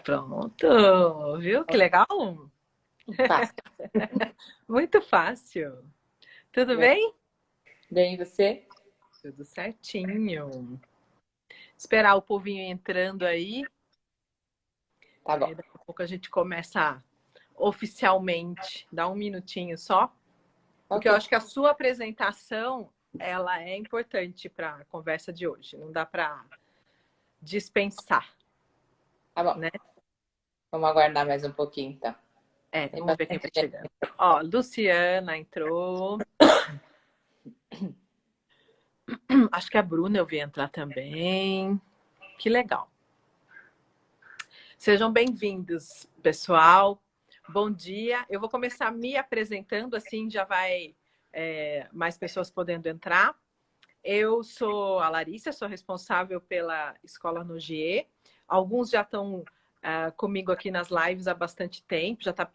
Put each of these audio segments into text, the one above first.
Pronto, viu? Que legal? Fácil. Muito fácil. Tudo bem? Bem, você? Tudo certinho. Esperar o povinho entrando aí. Tá bom. Daqui a pouco a gente começa oficialmente. Dá um minutinho só. Porque eu Ok. acho que a sua apresentação, ela é importante para a conversa de hoje. Não dá para dispensar, Tá bom. né? Vamos aguardar mais um pouquinho, então. Tem Vamos ver quem bastante vai gente. chegando. Ó, Luciana entrou. Acho que a Bruna eu vi entrar também. Que legal. Sejam bem-vindos, pessoal. Bom dia. Eu vou começar me apresentando, assim já vai mais pessoas podendo entrar. Eu sou a Larissa, sou responsável pela Escola Nogier. Alguns já estão comigo aqui nas lives há bastante tempo, já está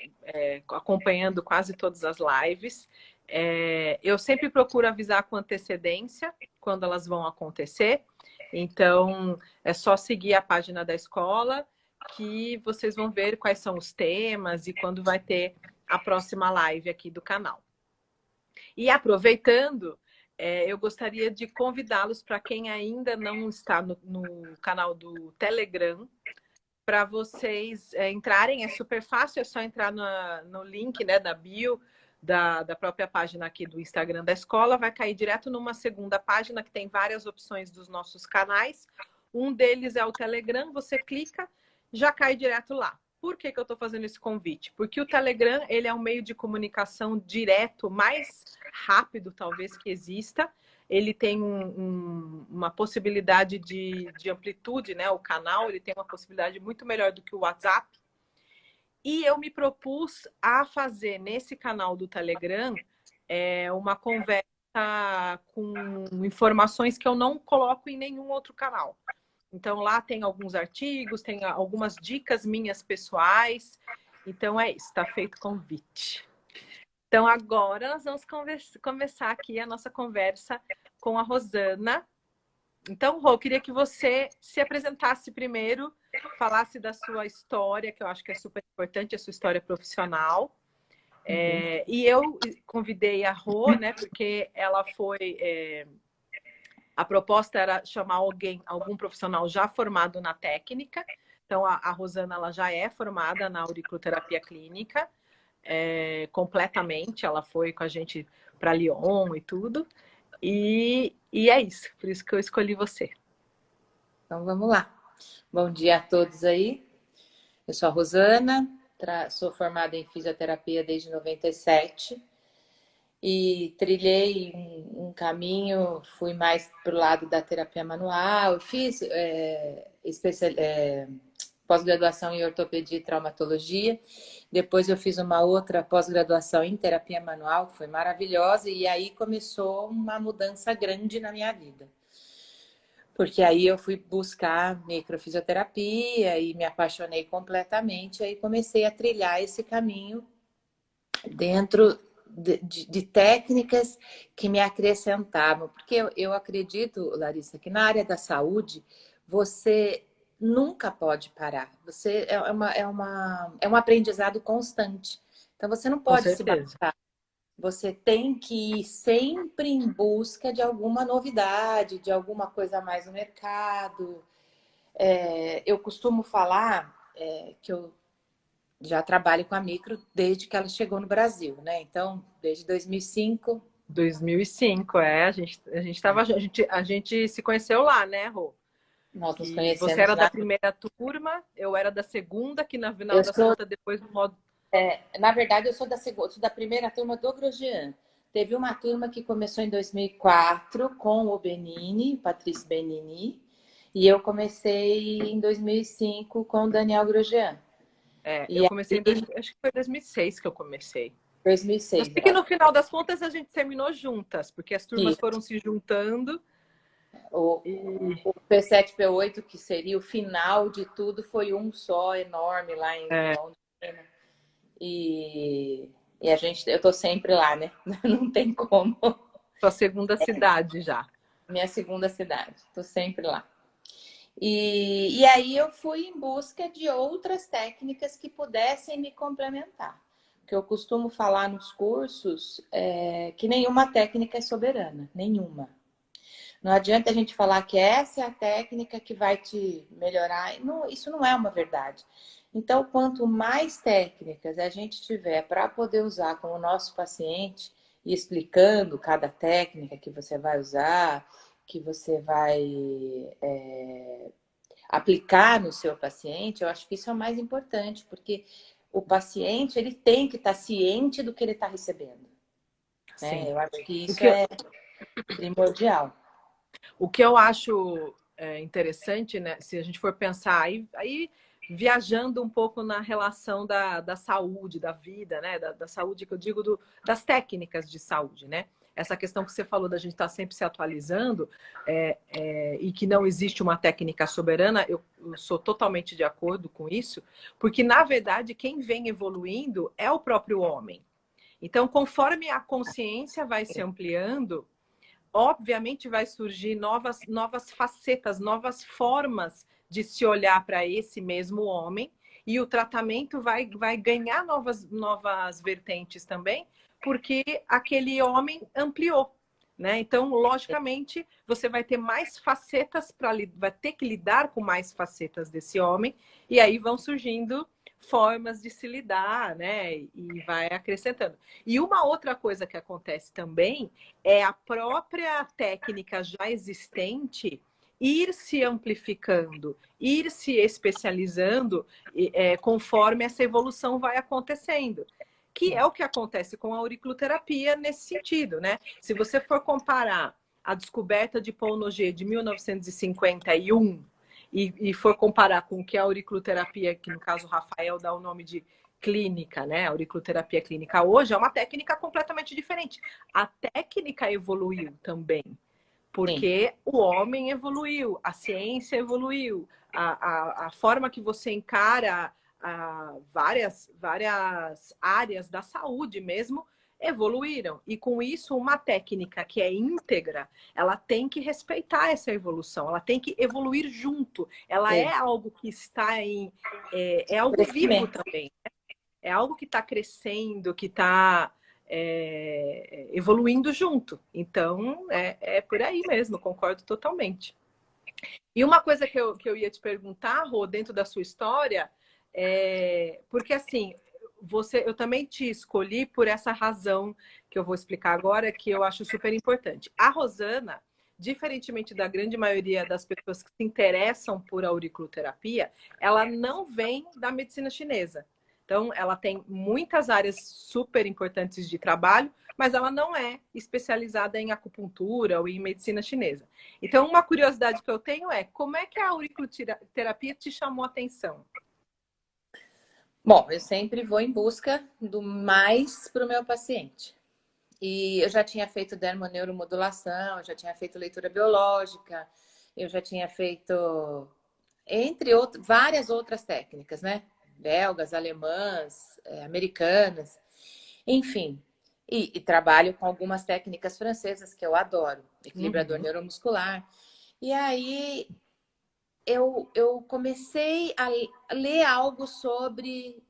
acompanhando quase todas as lives. Eu sempre procuro avisar com antecedência quando elas vão acontecer. Então, é só seguir a página da escola que vocês vão ver quais são os temas e quando vai ter a próxima live aqui do canal. E aproveitando, eu gostaria de convidá-los para quem ainda não está no canal do Telegram, para vocês entrarem. É super fácil, é só entrar no link, né, da bio da própria página aqui do Instagram da escola. Vai cair direto numa segunda página que tem várias opções dos nossos canais. Um deles é o Telegram, você clica, já cai direto lá. Por que eu estou fazendo esse convite? Porque o Telegram ele é um meio de comunicação direto, mais rápido talvez que exista. Ele tem uma possibilidade de amplitude, né? O canal ele tem uma possibilidade muito melhor do que o WhatsApp. E eu me propus a fazer nesse canal do Telegram uma conversa com informações que eu não coloco em nenhum outro canal. Então, lá tem alguns artigos, tem algumas dicas minhas pessoais. Então, é isso, está feito o convite. Então, agora nós vamos começar aqui a nossa conversa com a Rosana. Então, Rô, eu queria que você se apresentasse primeiro, falasse da sua história, que eu acho que é super importante, a sua história profissional. E eu convidei a Rô, né, porque ela foi... A proposta era chamar algum profissional já formado na técnica. Então, a Rosana ela já é formada na auriculoterapia clínica, completamente. Ela foi com a gente para Lyon e tudo. E é isso, por isso que eu escolhi você. Então, vamos lá. Bom dia a todos aí. Eu sou a Rosana, sou formada em fisioterapia desde 97 e trilhei um caminho, fui mais para o lado da terapia manual, fiz pós-graduação em ortopedia e traumatologia. Depois eu fiz uma outra pós-graduação em terapia manual, que foi maravilhosa, e aí começou uma mudança grande na minha vida. Porque aí eu fui buscar microfisioterapia e me apaixonei completamente, aí comecei a trilhar esse caminho dentro de técnicas que me acrescentavam. Porque eu acredito, Larissa, que na área da saúde você nunca pode parar. Você é um aprendizado constante. Então você não Com pode se certeza. matar. Você tem que ir sempre em busca de alguma novidade, de alguma coisa a mais no mercado. Eu costumo falar que eu já trabalho com a micro desde que ela chegou no Brasil, né? Então, desde 2005. 2005, a gente se conheceu lá, né, Rô? Nós nos Que você conhecemos era da na... primeira turma, eu era da segunda, que no final Eu das sou, contas, depois do modo... na verdade, eu sou da primeira turma do Grosjean. Teve uma turma que começou em 2004 com o Benini, Patrício Benini, e eu comecei em 2005 com o Daniel Grosjean. eu E comecei aí, acho que foi 2006 que eu comecei. Eu 2006, sei que no final das contas a gente terminou juntas, porque as turmas foram se juntando o, e... o P7, P8, que seria o final de tudo, foi um só, enorme, lá em Londrina. E eu tô sempre lá, né? Não tem como. Sua segunda cidade já. Minha segunda cidade, tô sempre lá. E aí eu fui em busca de outras técnicas que pudessem me complementar. O que eu costumo falar nos cursos é que nenhuma técnica é soberana, nenhuma. Não adianta a gente falar que essa é a técnica que vai te melhorar. Não, isso não é uma verdade. Então, quanto mais técnicas a gente tiver para poder usar com o nosso paciente, e explicando cada técnica que você vai usar, que você vai aplicar no seu paciente, eu acho que isso é o mais importante, porque o paciente ele tem que estar ciente do que ele está recebendo. Né? Sim. Eu acho que O isso que, é primordial. o que eu acho interessante, né? Se a gente for pensar, aí viajando um pouco na relação da saúde, da vida, né? Da saúde que eu digo das técnicas de saúde, né? Essa questão que você falou da gente estar sempre se atualizando e que não existe uma técnica soberana, eu sou totalmente de acordo com isso, porque, na verdade, quem vem evoluindo é o próprio homem. Então, conforme a consciência vai se ampliando, obviamente vai surgir novas facetas, novas formas de se olhar para esse mesmo homem, e o tratamento vai ganhar novas vertentes também, porque aquele homem ampliou. Né? Então, logicamente, você vai ter mais facetas vai ter que lidar com mais facetas desse homem, e aí vão surgindo formas de se lidar, né? E vai acrescentando. E uma outra coisa que acontece também é a própria técnica já existente ir se amplificando, ir se especializando conforme essa evolução vai acontecendo. Que é o que acontece com a auriculoterapia nesse sentido, né? Se você for comparar a descoberta de Paul Noguet de 1951 e for comparar com o que a auriculoterapia, que no caso o Rafael dá o nome de clínica, né? A auriculoterapia clínica hoje é uma técnica completamente diferente. A técnica evoluiu também, Sim. porque o homem evoluiu, a ciência evoluiu, a forma que você encara várias áreas da saúde mesmo evoluíram. E com isso, uma técnica que é íntegra, ela tem que respeitar essa evolução, ela tem que evoluir junto. Ela é Sim. algo que está é algo vivo Crescimento. também. É algo que está crescendo, que está evoluindo junto. Então, é por aí mesmo, concordo totalmente. E uma coisa que eu ia te perguntar, Rô, dentro da sua história, porque assim, eu também te escolhi por essa razão que eu vou explicar agora, que eu acho super importante. A Rosana, diferentemente da grande maioria das pessoas que se interessam por auriculoterapia, ela não vem da medicina chinesa. Então, ela tem muitas áreas super importantes de trabalho, mas ela não é especializada em acupuntura ou em medicina chinesa. Então, uma curiosidade que eu tenho é como é que a auriculoterapia te chamou a atenção? Bom, eu sempre vou em busca do mais para o meu paciente. E eu já tinha feito dermoneuromodulação, eu já tinha feito leitura biológica, eu já tinha feito, várias outras técnicas, né? Belgas, alemãs, americanas, enfim. E trabalho com algumas técnicas francesas que eu adoro, equilibrador Uhum. neuromuscular. E aí eu comecei a ler algo sobre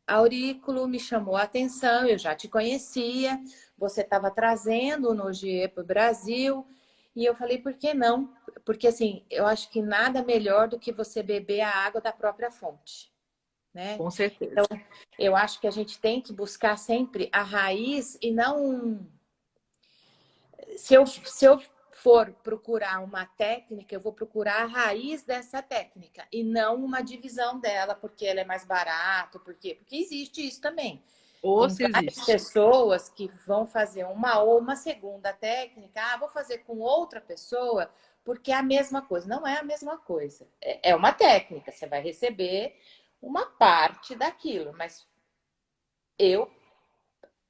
aurículo, me chamou a atenção, eu já te conhecia, você estava trazendo o Nogier para o Brasil, e eu falei, por que não? Porque assim, eu acho que nada melhor do que você beber a água da própria fonte, né? Com certeza. Então, eu acho que a gente tem que buscar sempre a raiz e não se eu for procurar uma técnica, eu vou procurar a raiz dessa técnica e não uma divisão dela, porque ela é mais barato, porque existe isso também. Ou Tem se várias existe. pessoas que vão fazer uma ou uma segunda técnica, vou fazer com outra pessoa, porque é a mesma coisa. Não é a mesma coisa. É uma técnica, você vai receber uma parte daquilo, mas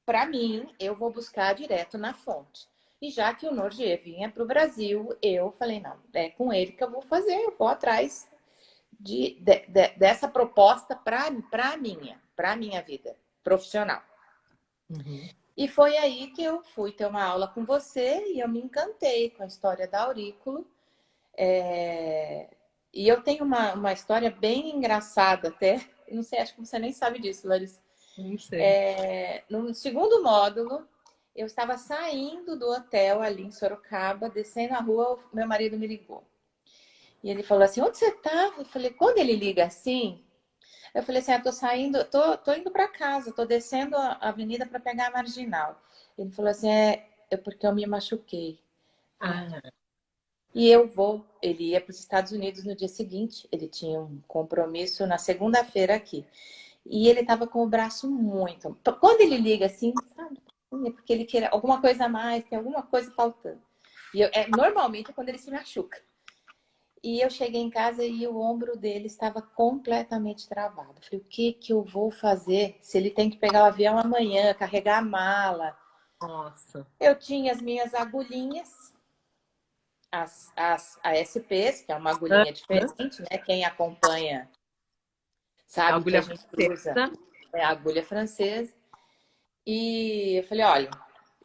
para mim, eu vou buscar direto na fonte. E já que o Norgier vinha para o Brasil, eu falei, não, é com ele que eu vou fazer, eu vou atrás dessa proposta para minha vida profissional. Uhum. E foi aí que eu fui ter uma aula com você e eu me encantei com a história da aurículo. E eu tenho uma história bem engraçada até. Não sei, acho que você nem sabe disso, Larissa. Não sei. No segundo módulo, eu estava saindo do hotel ali em Sorocaba, descendo a rua, meu marido me ligou. E ele falou assim, onde você tá? Eu falei, quando ele liga assim, eu falei assim, tô saindo, tô indo para casa, tô descendo a avenida para pegar a marginal. Ele falou assim, é porque eu me machuquei. Ah, E ele ia para os Estados Unidos no dia seguinte, ele tinha um compromisso na segunda-feira aqui. E ele estava com o braço muito. Quando ele liga assim, sabe? É porque ele quer alguma coisa a mais, tem alguma coisa faltando. E normalmente é quando ele se machuca. E eu cheguei em casa e o ombro dele estava completamente travado. Eu falei, o que que eu vou fazer se ele tem que pegar o avião amanhã, carregar a mala? nossa. Eu tinha as minhas agulhinhas, as ASPs, que é uma agulhinha Aham. diferente, né? Quem acompanha sabe que a Agulha gente usa francesa. a agulha francesa. E eu falei, olha,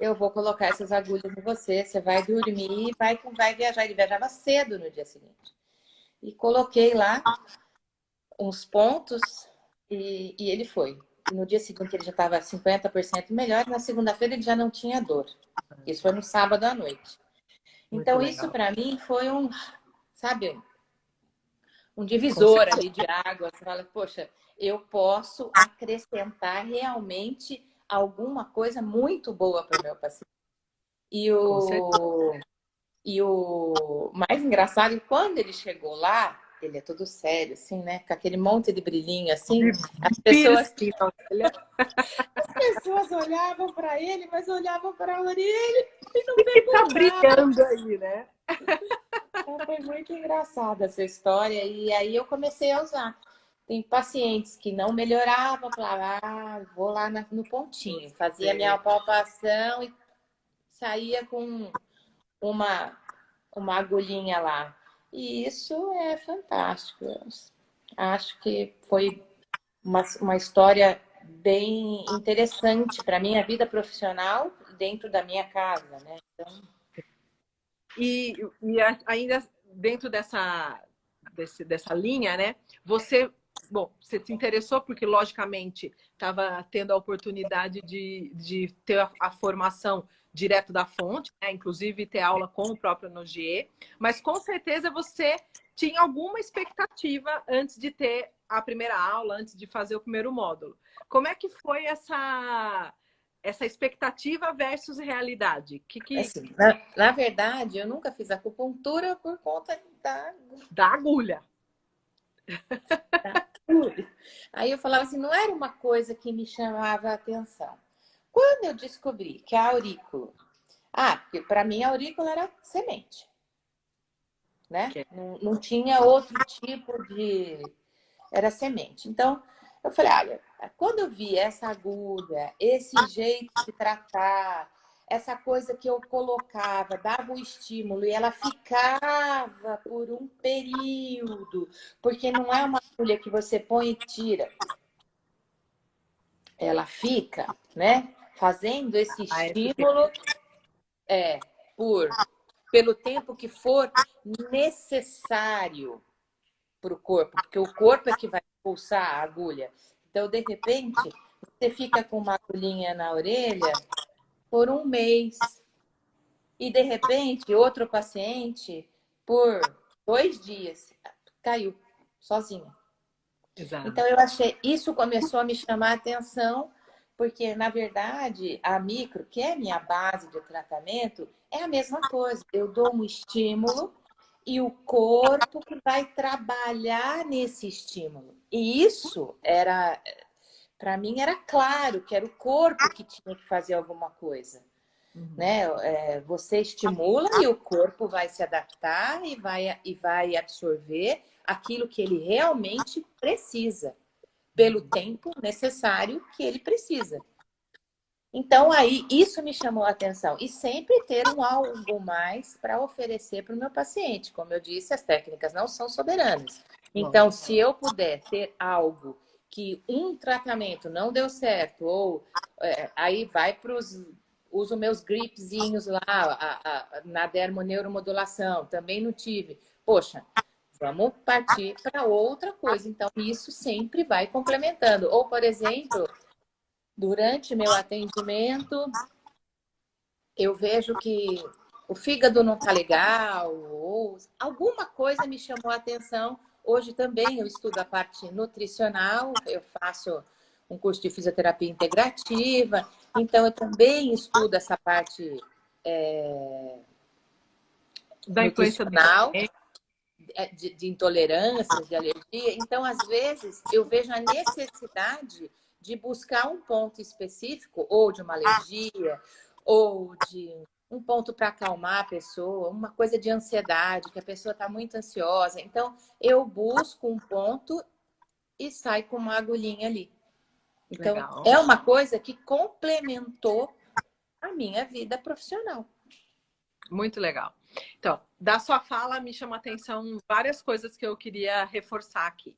eu vou colocar essas agulhas em você, você vai dormir e vai viajar. Ele viajava cedo no dia seguinte. E coloquei lá uns pontos e ele foi. No dia seguinte ele já estava 50% melhor, na segunda-feira ele já não tinha dor. Isso foi no sábado à noite. Muito Então isso legal. para mim foi sabe, um Com divisor certeza. ali de água. Você fala, poxa, eu posso acrescentar realmente alguma coisa muito boa para o meu paciente. E Com certeza. o mais engraçado é que quando ele chegou lá, ele é todo sério, assim, né? Com aquele monte de brilhinho, assim. De As pessoas, piercing na orelha. as pessoas olhavam para ele, mas olhavam para a orelha e não O que tá perguntavam. brilhando aí, né? Então, foi muito engraçada essa história. E aí eu comecei a usar. Tem pacientes que não melhoravam, falavam, vou lá no pontinho. Fazia minha Gostei. palpação e saía com uma, uma agulhinha lá. E isso é fantástico. Eu acho que foi uma história bem interessante para a minha vida profissional dentro da minha casa, né? Então, Ainda dentro dessa linha, né? Você se interessou porque, logicamente, estava tendo a oportunidade de ter a formação direto da fonte, né? Inclusive ter aula com o próprio Nogier, mas com certeza você tinha alguma expectativa antes de ter a primeira aula, antes de fazer o primeiro módulo. Como é que foi essa expectativa versus realidade? assim, na verdade, eu nunca fiz acupuntura por conta Da agulha. da agulha. Aí eu falava assim, não era uma coisa que me chamava a atenção. Quando eu descobri que a aurícula... porque para mim a aurícula era semente, né? Não tinha outro tipo de... Era semente. Então, eu falei, olha, quando eu vi essa agulha, esse jeito de tratar, essa coisa que eu colocava, dava o estímulo e ela ficava por um período, porque não é uma agulha que você põe e tira. Ela fica, né? Fazendo esse A SP. estímulo por pelo tempo que for necessário para o corpo, porque o corpo é que vai pulsar a agulha. Então, de repente, você fica com uma agulhinha na orelha por um mês e, de repente, outro paciente, por 2 dias, caiu sozinho. Exato. Então, eu achei, isso começou a me chamar a atenção, porque, na verdade, a micro, que é minha base de tratamento, é a mesma coisa. Eu dou um estímulo e o corpo que vai trabalhar nesse estímulo. E isso era, para mim, era claro que era o corpo que tinha que fazer alguma coisa. Uhum. Né? Você estimula e o corpo vai se adaptar e vai absorver aquilo que ele realmente precisa, pelo tempo necessário que ele precisa. Então, aí, isso me chamou a atenção. E sempre ter algo mais para oferecer para o meu paciente. Como eu disse, as técnicas não são soberanas. Então, Lógico. se eu puder ter algo que um tratamento não deu certo, ou aí vai para uso meus gripzinhos lá na dermoneuromodulação, também não tive. Poxa, vamos partir para outra coisa. Então, isso sempre vai complementando. Ou, por exemplo, durante meu atendimento, eu vejo que o fígado não está legal, ou alguma coisa me chamou a atenção. Hoje também eu estudo a parte nutricional, eu faço um curso de fisioterapia integrativa, então eu também estudo essa parte Da influência do nutricional, de intolerâncias, de alergia. Então, às vezes, eu vejo a necessidade de buscar um ponto específico, ou de uma alergia, ou de um ponto para acalmar a pessoa, uma coisa de ansiedade, que a pessoa está muito ansiosa. Então, eu busco um ponto e saio com uma agulhinha ali. Então, Legal. é uma coisa que complementou a minha vida profissional. Muito legal. Então, da sua fala me chama a atenção várias coisas que eu queria reforçar aqui.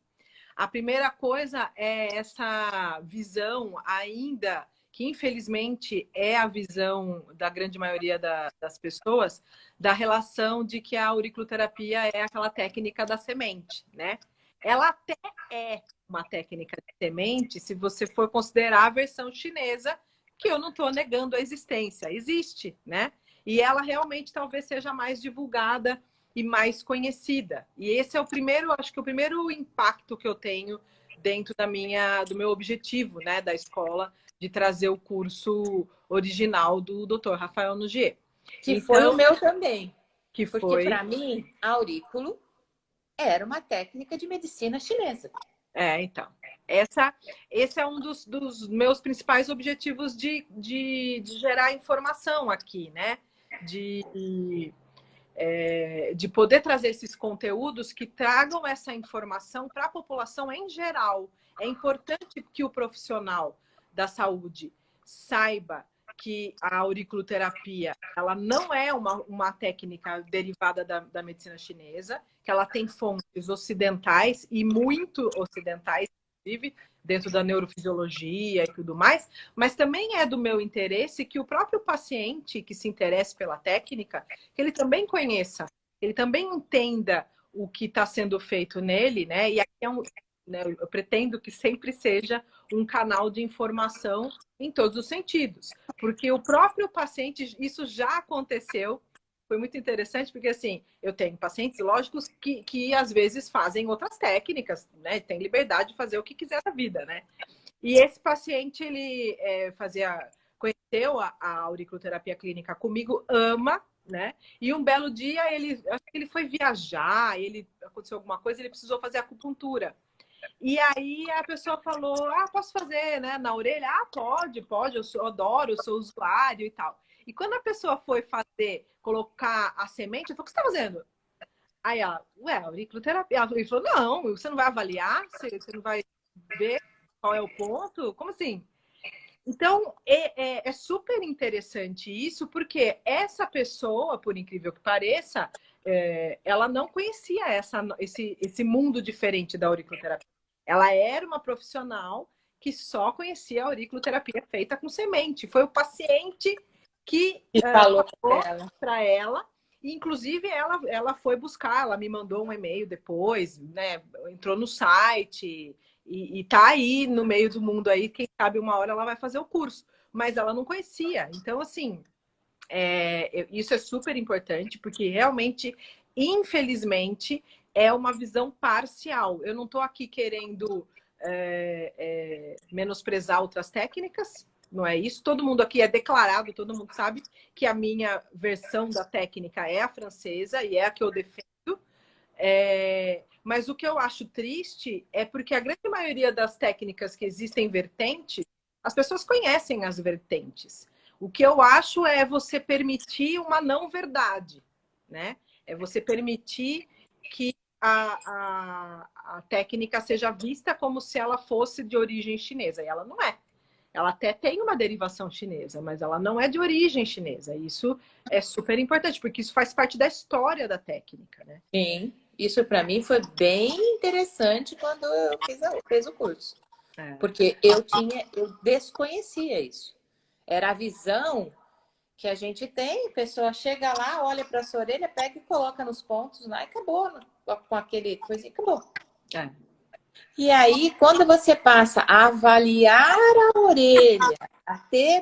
A primeira coisa é essa visão ainda, que infelizmente é a visão da grande maioria das pessoas, da relação de que a auriculoterapia é aquela técnica da semente, né? Ela até é uma técnica de semente, se você for considerar a versão chinesa, que eu não estou negando a existência, existe, né? E ela realmente talvez seja mais divulgada e mais conhecida. E esse é o primeiro, acho que o primeiro impacto que eu tenho dentro do meu objetivo, né, da escola, de trazer o curso original do Dr. Rafael Nogier. Que então, foi o meu também. Que porque, foi... para mim, aurículo era uma técnica de medicina chinesa. Então. Esse é um dos meus principais objetivos de gerar informação aqui, né? De poder trazer esses conteúdos que tragam essa informação para a população em geral. É importante que o profissional da saúde saiba que a auriculoterapia ela não é uma técnica derivada da medicina chinesa, que ela tem fontes ocidentais e muito ocidentais, inclusive, dentro da neurofisiologia e tudo mais, mas também é do meu interesse que o próprio paciente que se interesse pela técnica, que ele também conheça, ele também entenda o que está sendo feito nele, né? E aqui né, eu pretendo que sempre seja um canal de informação em todos os sentidos, porque o próprio paciente, isso já aconteceu. Foi muito interessante, porque assim, eu tenho pacientes, lógicos, que às vezes fazem outras técnicas, né? Tem liberdade de fazer o que quiser na vida, né? E esse paciente, ele conheceu a auriculoterapia clínica comigo, ama, né? E um belo dia, acho que ele foi viajar, aconteceu alguma coisa, ele precisou fazer acupuntura. E aí a pessoa falou, posso fazer, né, na orelha? Pode, eu adoro, eu sou usuário e tal. E quando a pessoa foi colocar a semente, eu falei, o que você está fazendo? Aí ela, auriculoterapia. Ele falou, não, você não vai avaliar? Você não vai ver qual é o ponto? Como assim? Então, é super interessante isso, porque essa pessoa, por incrível que pareça, ela não conhecia esse mundo diferente da auriculoterapia. Ela era uma profissional que só conhecia a auriculoterapia feita com semente. Foi o paciente que falou para ela. E, inclusive, ela foi buscar, ela me mandou um e-mail depois, né? Entrou no site e tá aí no meio do mundo aí. Quem sabe uma hora ela vai fazer o curso. Mas ela não conhecia. Então, assim, isso é super importante, porque realmente, infelizmente, é uma visão parcial. Eu não estou aqui querendo menosprezar outras técnicas, não é isso. Todo mundo aqui é declarado, todo mundo sabe que a minha versão da técnica é a francesa e é a que eu defendo. Mas o que eu acho triste é porque a grande maioria das técnicas que existem vertentes, as pessoas conhecem as vertentes. O que eu acho é você permitir uma não verdade, né? É você permitir que a técnica seja vista como se ela fosse de origem chinesa. E ela não é. Ela até tem uma derivação chinesa, mas ela não é de origem chinesa. Isso é super importante, porque isso faz parte da história da técnica, né? Sim, isso para mim foi bem interessante quando eu fiz o curso. Porque eu desconhecia isso. Era a visão que a gente tem, a pessoa chega lá, olha para sua orelha, pega e coloca nos pontos lá e acabou, com aquele coisa e acabou. É. E aí, quando você passa a avaliar a orelha, a ter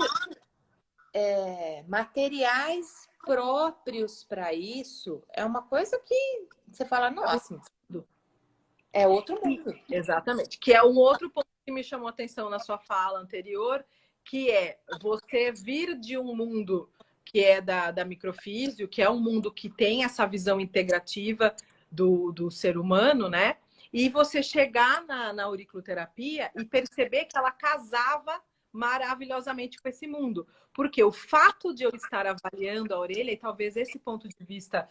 materiais próprios para isso, é uma coisa que você fala, nossa, é outro mundo. Exatamente. Que é um outro ponto que me chamou a atenção na sua fala anterior, que é você vir de um mundo que é da microfísio, que é um mundo que tem essa visão integrativa do ser humano, né? E você chegar na auriculoterapia e perceber que ela casava maravilhosamente com esse mundo. Porque o fato de eu estar avaliando a orelha, e talvez esse ponto de vista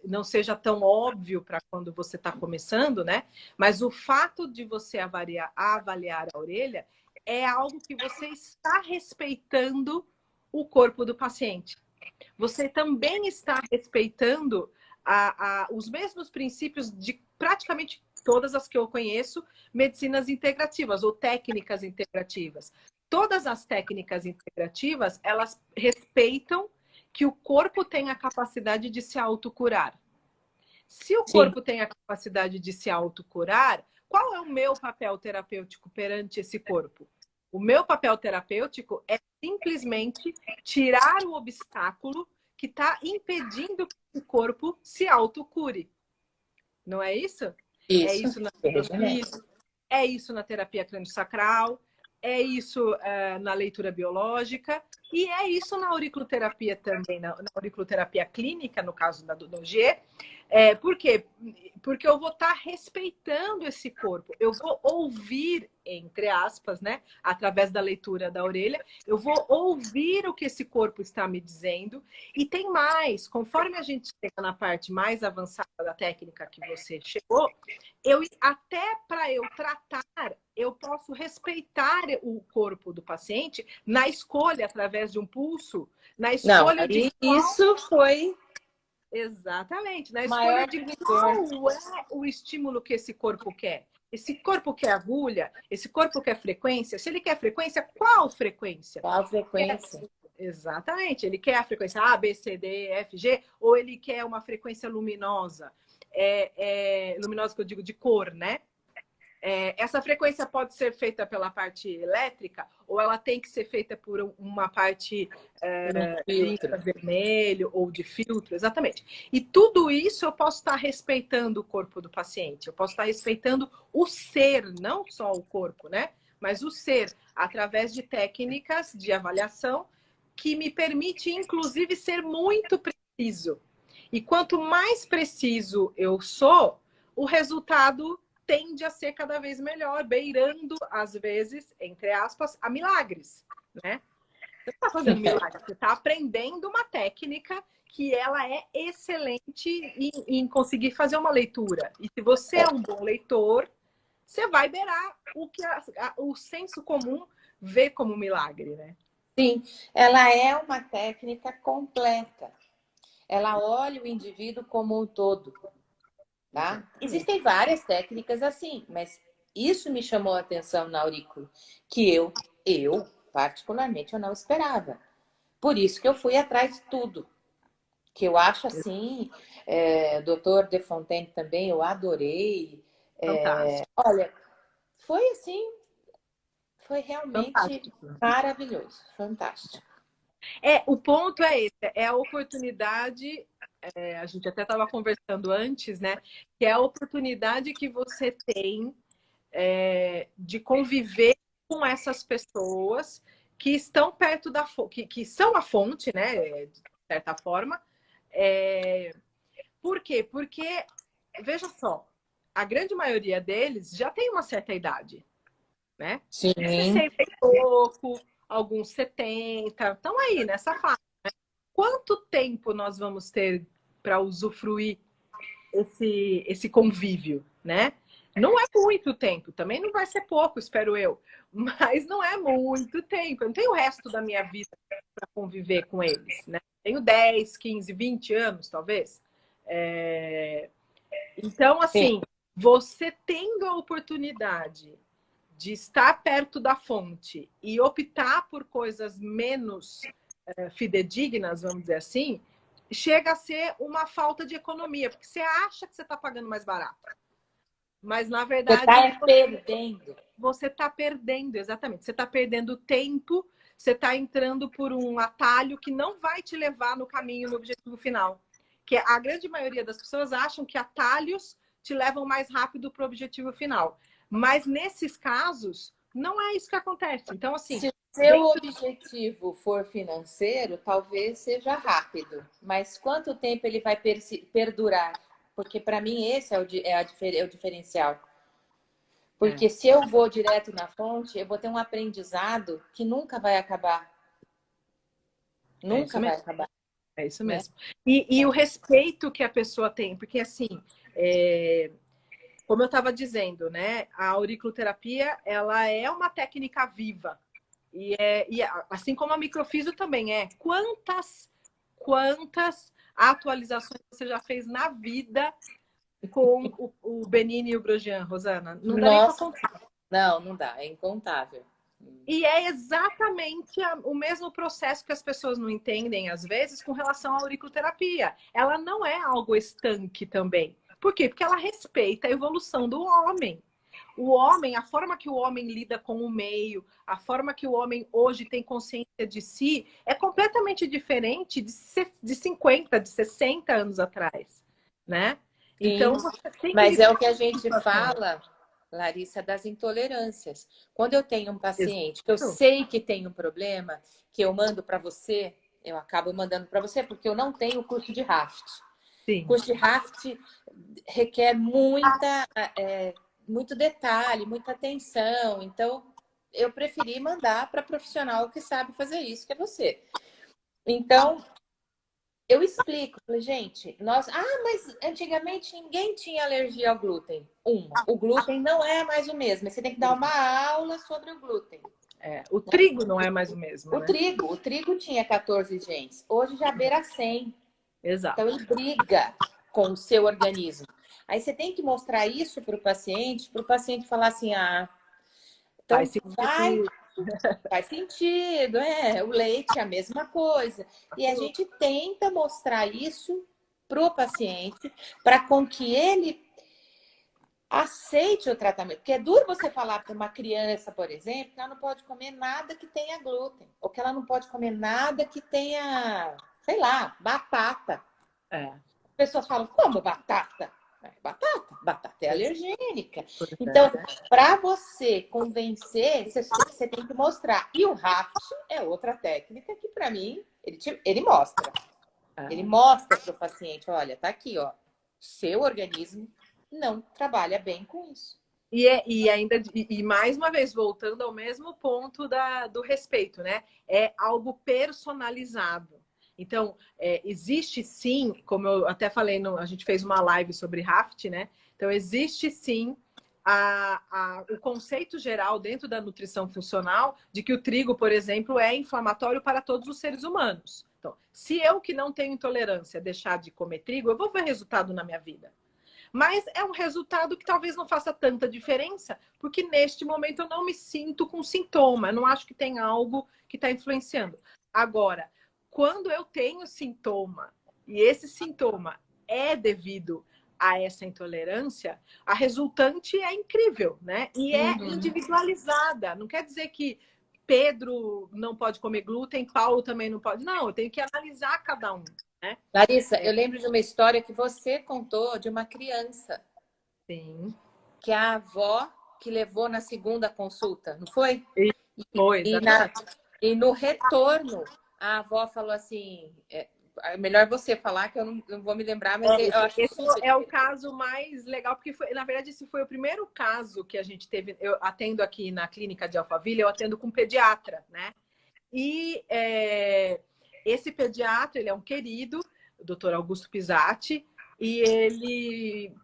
não seja tão óbvio para quando você está começando, né? Mas o fato de você avaliar a orelha é algo que você está respeitando o corpo do paciente. Você também está respeitando os mesmos princípios de praticamente todas as que eu conheço, medicinas integrativas ou técnicas integrativas. Todas as técnicas integrativas, elas respeitam que o corpo tem a capacidade de se autocurar. Se o corpo tem a capacidade de se autocurar, qual é o meu papel terapêutico perante esse corpo? O meu papel terapêutico é simplesmente tirar o obstáculo que está impedindo que o corpo se autocure. Não é isso? Isso. É isso na terapia, é isso na terapia crânio-sacral, é isso na leitura biológica e é isso na auriculoterapia também, na auriculoterapia clínica, no caso da do G. Por quê? Porque eu vou estar respeitando esse corpo. Eu vou ouvir, entre aspas, né? Através da leitura da orelha, eu vou ouvir o que esse corpo está me dizendo. E tem mais, conforme a gente chega na parte mais avançada da técnica que você chegou, até para eu tratar, eu posso respeitar o corpo do paciente na escolha, através de um pulso, na escolha de qual... Isso foi... Exatamente, na escolha de qual é o estímulo que esse corpo quer. Esse corpo quer agulha, esse corpo quer frequência. Se ele quer frequência, qual frequência? Qual frequência? Exatamente, ele quer a frequência A, B, C, D, F, G, ou ele quer uma frequência luminosa. Luminosa que eu digo de cor, né? Essa frequência pode ser feita pela parte elétrica ou ela tem que ser feita por uma parte de infravermelho ou de filtro, exatamente. E tudo isso eu posso estar respeitando o corpo do paciente, eu posso estar respeitando o ser, não só o corpo, né? Mas o ser, através de técnicas de avaliação que me permite, inclusive, ser muito preciso. E quanto mais preciso eu sou, o resultado tende a ser cada vez melhor, beirando, às vezes, entre aspas, a milagres, né? Você está fazendo milagre, você está aprendendo uma técnica que ela é excelente em conseguir fazer uma leitura. E se você é um bom leitor, você vai beirar o que o senso comum vê como milagre, né? Sim, ela é uma técnica completa. Ela olha o indivíduo como um todo. Tá? Existem várias técnicas assim, mas isso me chamou a atenção na aurícula, que eu particularmente, eu não esperava. Por isso que eu fui atrás de tudo. Que eu acho assim, Dr. De Fontaine também, eu adorei. Olha, foi assim, foi realmente fantástico. Maravilhoso, fantástico. O ponto é esse, é a oportunidade... a gente até estava conversando antes, né? Que é a oportunidade que você tem de conviver com essas pessoas que estão perto da fonte, que são a fonte, né? De certa forma. Por quê? Porque, veja só, a grande maioria deles já tem uma certa idade, né? Sim. 60 e pouco, alguns 70, estão aí nessa fase. Né? Quanto tempo nós vamos ter para usufruir esse convívio, né? Não é muito tempo, também não vai ser pouco, espero eu, mas não é muito tempo. Eu não tenho o resto da minha vida para conviver com eles, né? Tenho 10, 15, 20 anos, talvez. Então, assim, você tendo a oportunidade de estar perto da fonte e optar por coisas menos fidedignas, vamos dizer assim, chega a ser uma falta de economia, porque você acha que você está pagando mais barato. Mas, na verdade, você está perdendo. Você está perdendo, exatamente. Você está perdendo tempo, você está entrando por um atalho que não vai te levar no caminho, no objetivo final. Que a grande maioria das pessoas acham que atalhos te levam mais rápido para o objetivo final. Mas, nesses casos, não é isso que acontece. Então, assim... Se o seu objetivo for financeiro, talvez seja rápido. Mas quanto tempo ele vai perdurar? Porque, para mim, esse é o diferencial. Porque se eu vou direto na fonte, eu vou ter um aprendizado que nunca vai acabar. Nunca vai acabar. É isso mesmo. E o respeito que a pessoa tem, porque assim, como eu estava dizendo, né, a auriculoterapia, ela é uma técnica viva. E assim como a microfísio também é. Quantas atualizações você já fez na vida com o Benini e o Grosjean, Rosana? Não dá nem para contar. Não dá, é incontável. E é exatamente o mesmo processo que as pessoas não entendem, às vezes, com relação à auriculoterapia. Ela não é algo estanque também. Por quê? Porque ela respeita a evolução do homem. O homem, a forma que o homem lida com o meio, a forma que o homem hoje tem consciência de si, é completamente diferente de 50, de 60 anos atrás, né? Então, você tem que... Mas é o que a gente fala, Larissa, das intolerâncias. Quando eu tenho um paciente que eu sei que tem um problema, que eu mando para você, eu acabo mandando para você, porque eu não tenho curso de Raft. Sim. O curso de Raft requer muito detalhe, muita atenção. Então, eu preferi mandar para profissional que sabe fazer isso, que é você. Então, eu explico. Falei, gente, mas antigamente ninguém tinha alergia ao glúten. O glúten não é mais o mesmo. Você tem que dar uma aula sobre o glúten. O trigo não é mais o mesmo, né? O trigo tinha 14 genes. Hoje já beira 100. Exato. Então, ele briga com o seu organismo. Aí você tem que mostrar isso para o paciente falar assim, então faz sentido, o leite é a mesma coisa. E a gente tenta mostrar isso para o paciente, para com que ele aceite o tratamento. Porque é duro você falar para uma criança, por exemplo, que ela não pode comer nada que tenha glúten, ou que ela não pode comer nada que tenha, sei lá, batata. As pessoas falam, como batata? Batata é alergênica. Então, para você convencer, você tem que mostrar. E o Raft é outra técnica que, para mim, ele mostra. Ele mostra para o paciente, olha, tá aqui, ó. Seu organismo não trabalha bem com isso. E mais uma vez, voltando ao mesmo ponto do respeito, né? É algo personalizado. Então, existe sim, como eu até falei, a gente fez uma live sobre Raft, né? Então, existe sim o conceito geral dentro da nutrição funcional de que o trigo, por exemplo, é inflamatório para todos os seres humanos. Então, se eu que não tenho intolerância deixar de comer trigo, eu vou ver resultado na minha vida. Mas é um resultado que talvez não faça tanta diferença, porque neste momento eu não me sinto com sintoma, eu não acho que tem algo que está influenciando. Agora, quando eu tenho sintoma, e esse sintoma é devido a essa intolerância, a resultante é incrível, né? E é individualizada. Não quer dizer que Pedro não pode comer glúten, Paulo também não pode. Não, eu tenho que analisar cada um. Né? Larissa, eu lembro de uma história que você contou de uma criança. Sim. Que a avó que levou na segunda consulta, não foi? Foi, e no retorno, a avó falou assim... É melhor você falar, que eu não vou me lembrar, mas eu acho esse é o caso mais legal, porque na verdade esse foi o primeiro caso que a gente teve. Eu atendo aqui na clínica de Alphaville, eu atendo com pediatra, né? E esse pediatra, ele é um querido, o doutor Augusto Pisatti, e ele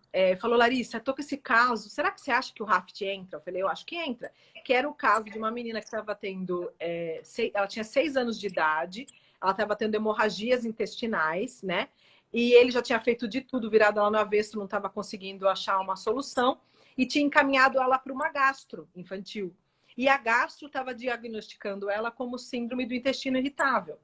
falou, Larissa, tô com esse caso, será que você acha que o Raft entra? Eu falei, eu acho que entra. Que era o caso de uma menina que estava tendo, ela tinha 6 anos de idade, ela estava tendo hemorragias intestinais, né? E ele já tinha feito de tudo, virado ela no avesso, não estava conseguindo achar uma solução, e tinha encaminhado ela para uma gastro infantil. E a gastro estava diagnosticando ela como síndrome do intestino irritável.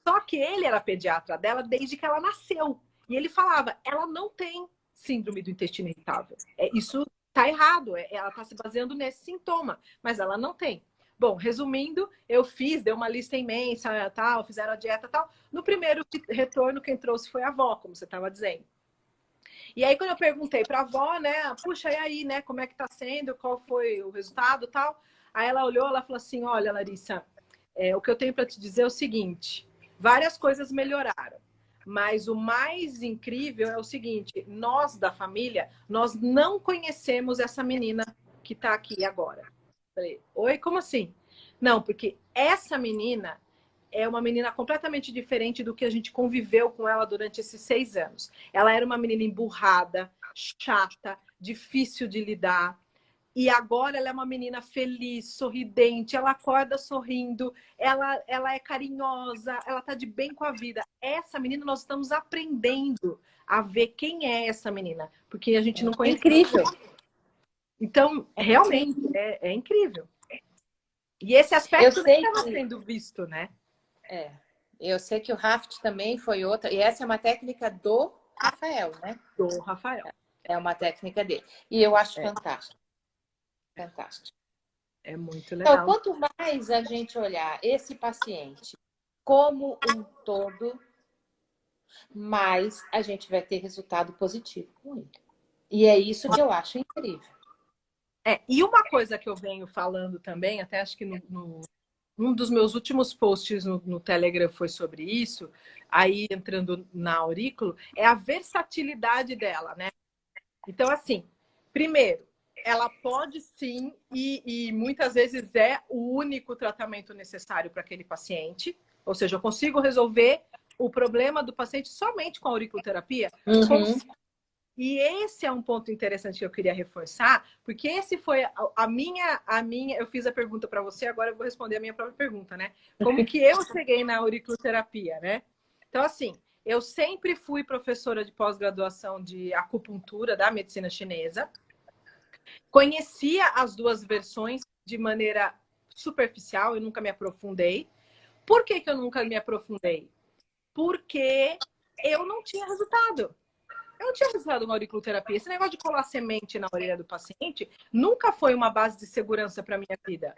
Só que ele era pediatra dela desde que ela nasceu. E ele falava, ela não tem síndrome do intestino irritável. Isso tá errado, ela tá se baseando nesse sintoma, mas ela não tem. Bom, resumindo, eu dei uma lista imensa, tal, fizeram a dieta e tal. No primeiro retorno, quem trouxe foi a avó, como você estava dizendo. E aí, quando eu perguntei para a avó, né, puxa, e aí, né, como é que tá sendo, qual foi o resultado e tal, aí ela olhou, ela falou assim, olha, Larissa, o que eu tenho para te dizer é o seguinte, várias coisas melhoraram, mas o mais incrível é o seguinte, nós da família, nós não conhecemos essa menina que está aqui agora. Falei, oi, como assim? Não, porque essa menina é uma menina completamente diferente do que a gente conviveu com ela durante esses 6 anos. Ela era uma menina emburrada, chata, difícil de lidar. E agora ela é uma menina feliz, sorridente, ela acorda sorrindo, ela é carinhosa, ela tá de bem com a vida. Essa menina, nós estamos aprendendo a ver quem é essa menina, porque a gente não conhece. Incrível. Então, realmente, é incrível. E esse aspecto nem estava sendo visto, né? Eu sei que o Raft também foi outra, e essa é uma técnica do Rafael, né? Do Rafael. É uma técnica dele. E eu acho fantástico. Fantástico. É muito legal. Então, quanto mais a gente olhar esse paciente como um todo, mais a gente vai ter resultado positivo com ele. E é isso que eu acho incrível. E uma coisa que eu venho falando também, até acho que um dos meus últimos posts no Telegram foi sobre isso, aí entrando na aurículo, é a versatilidade dela, né? Então, assim, primeiro, ela pode sim, e muitas vezes é o único tratamento necessário para aquele paciente, ou seja, eu consigo resolver o problema do paciente somente com a auriculoterapia. E esse é um ponto interessante que eu queria reforçar, porque esse foi a minha. Eu fiz a pergunta para você, agora eu vou responder a minha própria pergunta, né? Como que eu cheguei na auriculoterapia, né? Então, assim, eu sempre fui professora de pós-graduação de acupuntura da medicina chinesa. Conhecia as duas versões de maneira superficial, eu nunca me aprofundei. Por que eu nunca me aprofundei? Porque eu não tinha resultado. Eu não tinha resultado na auriculoterapia. Esse negócio de colar semente na orelha do paciente nunca foi uma base de segurança para minha vida.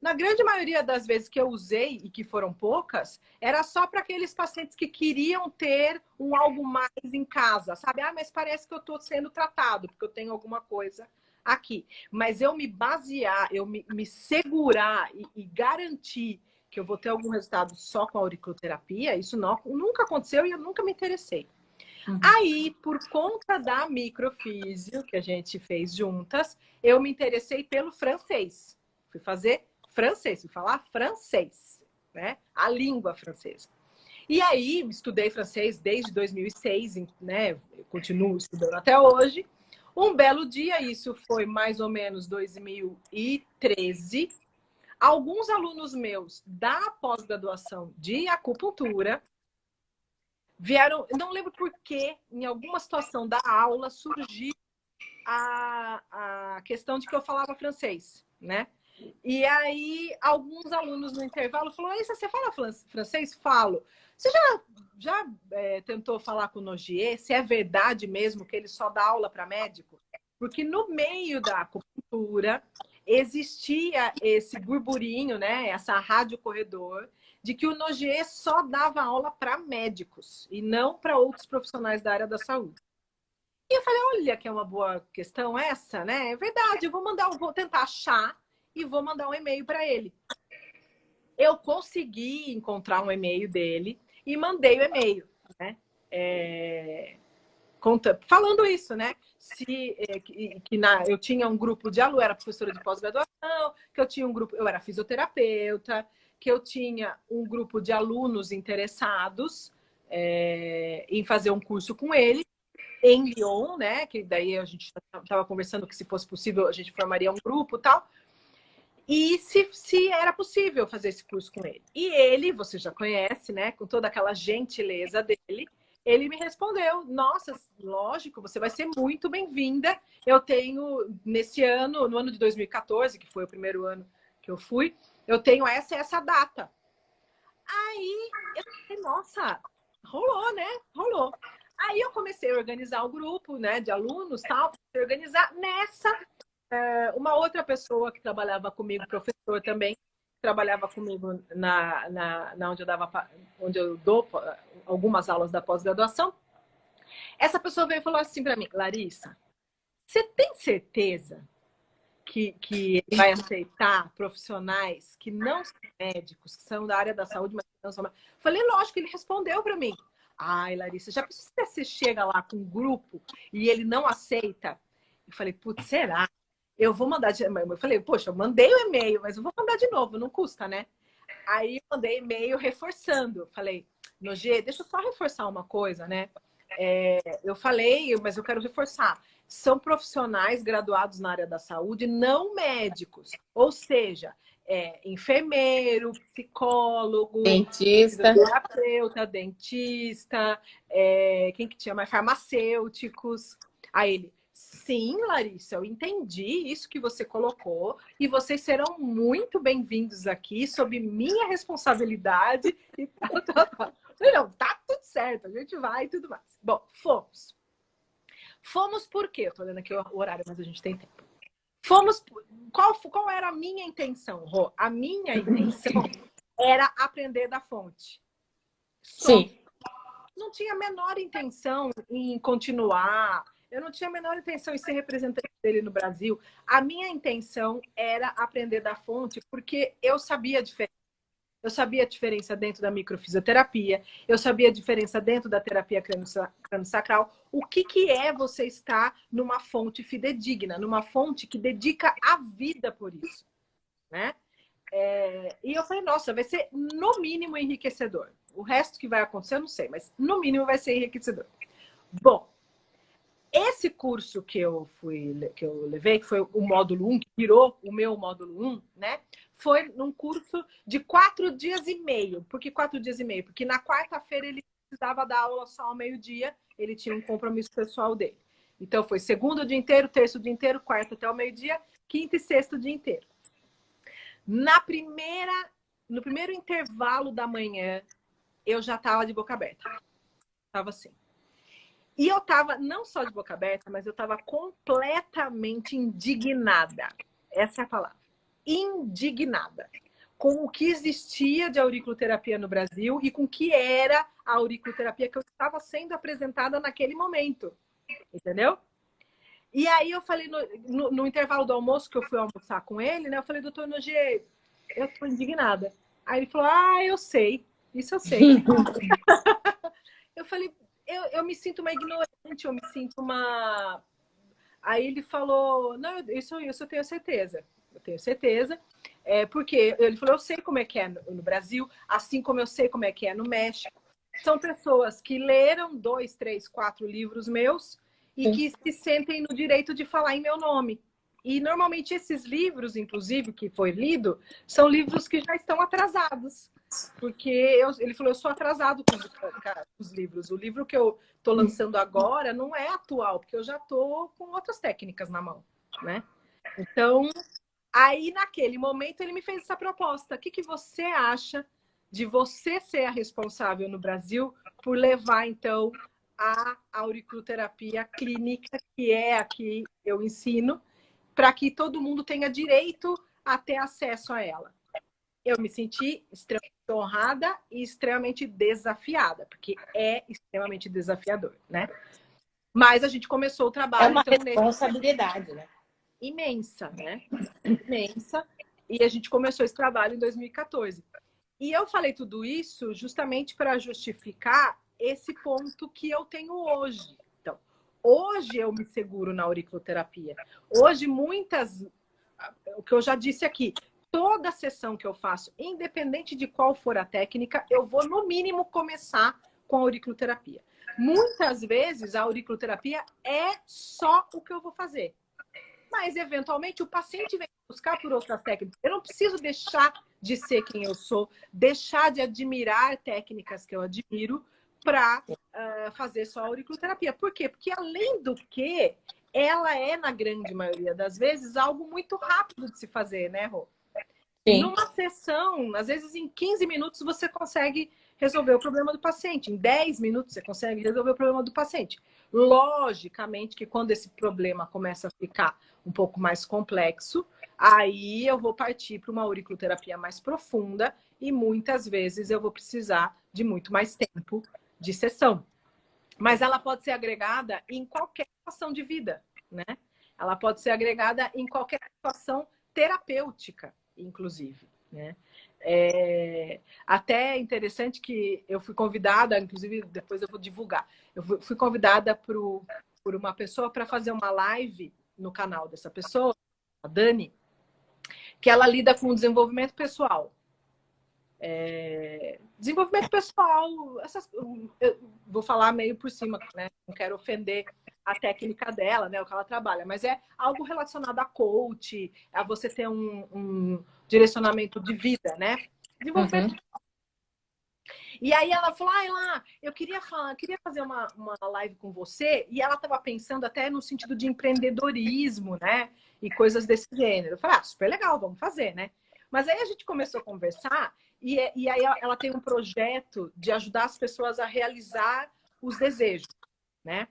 Na grande maioria das vezes que eu usei, e que foram poucas, era só para aqueles pacientes que queriam ter algo mais em casa, sabe? Ah, mas parece que eu estou sendo tratado, porque eu tenho alguma coisa aqui. Mas eu me basear, eu me segurar e garantir que eu vou ter algum resultado só com a auriculoterapia, isso nunca aconteceu e eu nunca me interessei. Aí, por conta da microfísio que a gente fez juntas, eu me interessei pelo francês. Fui fazer francês, fui falar francês, né? A língua francesa. E aí, estudei francês desde 2006, né? Eu continuo estudando até hoje. Um belo dia, isso foi mais ou menos 2013, alguns alunos meus da pós-graduação de acupuntura vieram, não lembro por que, em alguma situação da aula surgiu a questão de que eu falava francês, né? E aí, alguns alunos no intervalo falaram, Larissa, você fala francês? Falo. Você já tentou falar com o Nogier? Se é verdade mesmo que ele só dá aula para médico? Porque no meio da acupuntura existia esse burburinho, né? Essa rádio corredor, de que o Nogier só dava aula para médicos e não para outros profissionais da área da saúde. E eu falei, olha que é uma boa questão essa, né? É verdade, eu vou tentar achar e vou mandar um e-mail para ele. Eu consegui encontrar um e-mail dele e mandei o e-mail, né? Falando isso, né? Eu tinha um grupo de alunos, era professora de pós-graduação, que eu tinha um grupo, eu era fisioterapeuta, que eu tinha um grupo de alunos interessados em fazer um curso com ele em Lyon, né? Que daí a gente estava conversando que se fosse possível a gente formaria um grupo e tal. E se era possível fazer esse curso com ele. E ele, você já conhece, né? Com toda aquela gentileza dele, ele me respondeu: nossa, lógico, você vai ser muito bem-vinda. Eu tenho, nesse ano, no ano de 2014, que foi o primeiro ano que eu fui, eu tenho essa data. Aí eu falei, nossa, rolou, né? Rolou. Aí eu comecei a organizar o grupo, né, de alunos, tal, organizar nessa uma outra pessoa que trabalhava comigo, professor também, trabalhava comigo na onde eu dou algumas aulas da pós-graduação. Essa pessoa veio e falou assim para mim, Larissa, você tem certeza que ele vai aceitar profissionais que não são médicos, que são da área da saúde, mas não são... Falei, lógico, ele respondeu para mim. Ai, Larissa, já precisa você chega lá com um grupo e ele não aceita? Eu falei, putz, será? Eu vou mandar de... Eu falei, poxa, eu mandei o e-mail, mas eu vou mandar de novo, não custa, né? Aí eu mandei e-mail reforçando. Falei, Nogê, deixa eu só reforçar uma coisa, né? Eu falei, mas eu quero reforçar. São profissionais graduados na área da saúde, não médicos. Ou seja, enfermeiro, psicólogo, Dentista. terapeuta, dentista, quem que tinha mais? Farmacêuticos. Aí ele, sim, Larissa, eu entendi isso que você colocou e vocês serão muito bem-vindos aqui sob minha responsabilidade e tal, tal, tal. Não, tá tudo certo, a gente vai e tudo mais. Bom, fomos. Fomos por quê? Eu tô olhando aqui o horário, mas a gente tem tempo. Fomos... Qual era a minha intenção, Rô? A minha intenção era aprender da fonte. Sim. Não tinha a menor intenção em continuar. Eu não tinha a menor intenção em ser representante dele no Brasil. A minha intenção era aprender da fonte, porque eu sabia a diferença. Eu sabia a diferença dentro da microfisioterapia, eu sabia a diferença dentro da terapia crânio-sacral. O que é você estar numa fonte fidedigna, numa fonte que dedica a vida por isso, né? E eu falei, nossa, vai ser no mínimo enriquecedor. O resto que vai acontecer eu não sei, mas no mínimo vai ser enriquecedor. Bom, esse curso que eu levei, que foi o módulo 1, que virou o meu módulo 1, né? Foi num curso de 4 dias e meio. Por que 4 dias e meio? Porque na quarta-feira ele precisava dar aula só ao meio-dia, ele tinha um compromisso pessoal dele. Então foi segundo o dia inteiro, terço o dia inteiro, quarto até o meio-dia, quinto e sexto o dia inteiro. No primeiro intervalo da manhã, eu já estava de boca aberta. Estava assim. E eu estava não só de boca aberta, mas eu estava completamente indignada. Essa é a palavra. Indignada. Com o que existia de auriculoterapia no Brasil e com o que era a auriculoterapia que eu estava sendo apresentada naquele momento. Entendeu? E aí eu falei, no intervalo do almoço, que eu fui almoçar com ele, né? Eu falei, doutor Nogueira, eu estou indignada. Aí ele falou, eu sei. Isso eu sei. Eu falei, eu me sinto uma ignorante, eu me sinto uma... Aí ele falou, não, isso eu tenho certeza. Eu tenho certeza. Porque ele falou, eu sei como é que é no Brasil, assim como eu sei como é que é no México. São pessoas que leram 2, 3, 4 livros meus e que se sentem no direito de falar em meu nome. E normalmente esses livros, inclusive, que foi lido, são livros que já estão atrasados. Porque ele falou, eu sou atrasado com os livros. O livro que eu estou lançando agora não é atual, porque eu já estou com outras técnicas na mão, né? Então, aí naquele momento ele me fez essa proposta. O que você acha de você ser a responsável no Brasil por levar, então, a auriculoterapia clínica, que é a que eu ensino, para que todo mundo tenha direito a ter acesso a ela? Eu me senti extremamente honrada e extremamente desafiada, porque é extremamente desafiador, né? Mas a gente começou o trabalho... É uma responsabilidade, né? Imensa, né? Imensa. E a gente começou esse trabalho em 2014. E eu falei tudo isso justamente para justificar esse ponto que eu tenho hoje. Então, hoje eu me seguro na auriculoterapia. Hoje, o que eu já disse aqui, toda sessão que eu faço, independente de qual for a técnica, eu vou, no mínimo, começar com a auriculoterapia. Muitas vezes, a auriculoterapia é só o que eu vou fazer. Mas, eventualmente, o paciente vem buscar por outras técnicas. Eu não preciso deixar de ser quem eu sou, deixar de admirar técnicas que eu admiro para fazer só auriculoterapia. Por quê? Porque, além do que, ela é, na grande maioria das vezes, algo muito rápido de se fazer, né, Rô? Sim. Numa sessão, às vezes em 15 minutos você consegue resolver o problema do paciente. Em 10 minutos você consegue resolver o problema do paciente. Logicamente que quando esse problema começa a ficar um pouco mais complexo, aí eu vou partir para uma auriculoterapia mais profunda e muitas vezes eu vou precisar de muito mais tempo de sessão. Mas ela pode ser agregada em qualquer situação de vida, né? Ela pode ser agregada em qualquer situação terapêutica, inclusive, né? Até interessante que eu fui convidada, inclusive depois eu vou divulgar, eu fui convidada por uma pessoa para fazer uma live no canal dessa pessoa, a Dani, que ela lida com desenvolvimento pessoal. Desenvolvimento pessoal, eu vou falar meio por cima, né? Não quero ofender a técnica dela, né? O que ela trabalha, mas é algo relacionado a coach, a você ter um direcionamento de vida, né? Desenvolvimento. E aí ela falou, lá, eu queria fazer uma live com você, e ela estava pensando até no sentido de empreendedorismo, né? E coisas desse gênero. Eu falei, super legal, vamos fazer, né? Mas aí a gente começou a conversar, e aí ela tem um projeto de ajudar as pessoas a realizar os desejos, né?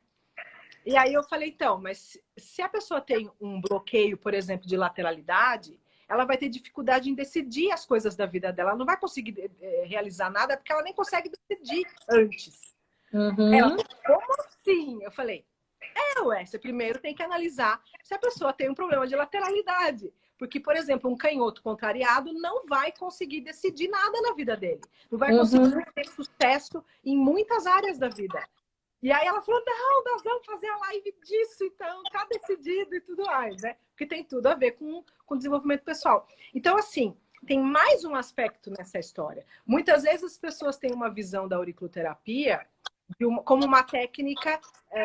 E aí eu falei, então, mas se a pessoa tem um bloqueio, por exemplo, de lateralidade, ela vai ter dificuldade em decidir as coisas da vida dela. Ela não vai conseguir realizar nada porque ela nem consegue decidir antes. Ela falou, como assim? Eu falei, você primeiro tem que analisar se a pessoa tem um problema de lateralidade. Porque, por exemplo, um canhoto contrariado não vai conseguir decidir nada na vida dele. Não vai conseguir ter sucesso em muitas áreas da vida. E aí ela falou, não, nós vamos fazer a live disso, então, tá decidido e tudo mais, né? Porque tem tudo a ver com desenvolvimento pessoal. Então, assim, tem mais um aspecto nessa história. Muitas vezes as pessoas têm uma visão da auriculoterapia como uma técnica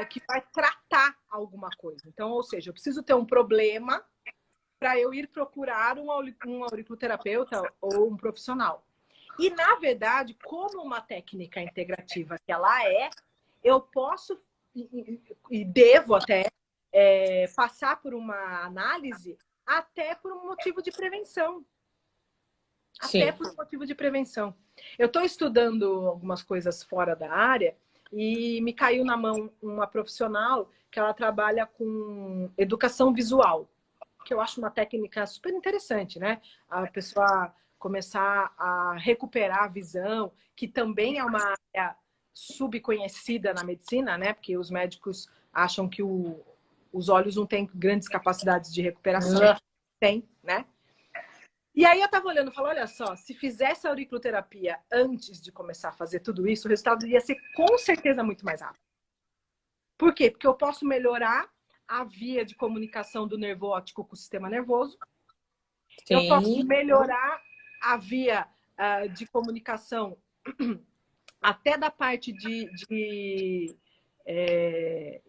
que vai tratar alguma coisa. Então, ou seja, eu preciso ter um problema para eu ir procurar um auriculoterapeuta ou um profissional. E, na verdade, como uma técnica integrativa que ela eu posso e devo até passar por uma análise até por um motivo de prevenção. Até por um motivo de prevenção. Eu estou estudando algumas coisas fora da área e me caiu na mão uma profissional que ela trabalha com educação visual, que eu acho uma técnica super interessante, né? A pessoa começar a recuperar a visão, que também é uma área subconhecida na medicina, né? Porque os médicos acham que os olhos não têm grandes capacidades de recuperação. Tem, né? E aí eu tava olhando e falei, olha só, se fizesse a auriculoterapia antes de começar a fazer tudo isso, o resultado ia ser com certeza muito mais rápido. Por quê? Porque eu posso melhorar a via de comunicação do nervo óptico com o sistema nervoso. Sim. Eu posso melhorar a via de comunicação até da parte de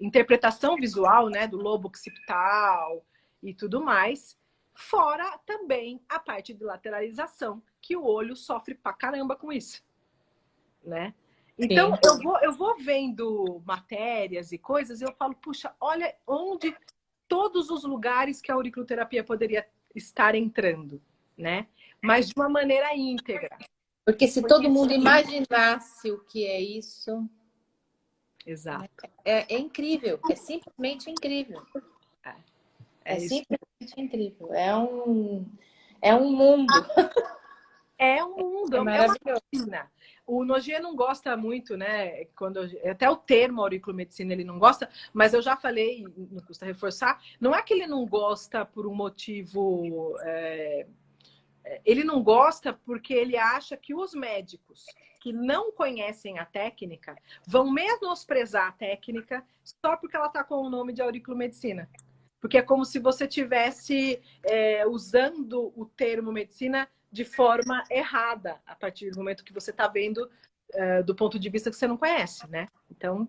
interpretação visual, né, do lobo occipital e tudo mais. Fora também a parte de lateralização, que o olho sofre pra caramba com isso, né? Então, eu vou vendo matérias e coisas e eu falo, puxa, olha onde todos os lugares que a auriculoterapia poderia estar entrando, né? Mas de uma maneira íntegra. Porque se todo mundo imaginasse o que é isso... Exato. É incrível, é simplesmente incrível. É simplesmente incrível. É um mundo. É um mundo, é maravilhoso. O Nogueira não gosta muito, né? Até o termo auriculomedicina ele não gosta, mas eu já falei, não custa reforçar, não é que ele não gosta por um motivo. Ele não gosta porque ele acha que os médicos que não conhecem a técnica vão menosprezar a técnica só porque ela está com o nome de auriculomedicina. Porque é como se você estivesse usando o termo medicina de forma errada, a partir do momento que você está vendo do ponto de vista que você não conhece, né? Então,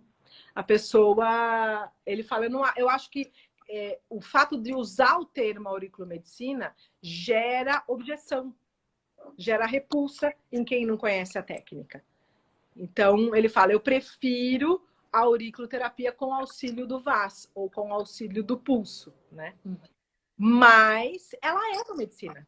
a pessoa... Ele fala, eu acho que o fato de usar o termo auriculomedicina gera objeção, gera repulsa em quem não conhece a técnica. Então, ele fala, eu prefiro a auriculoterapia com auxílio do VAS ou com auxílio do pulso, né? Mas ela é uma medicina.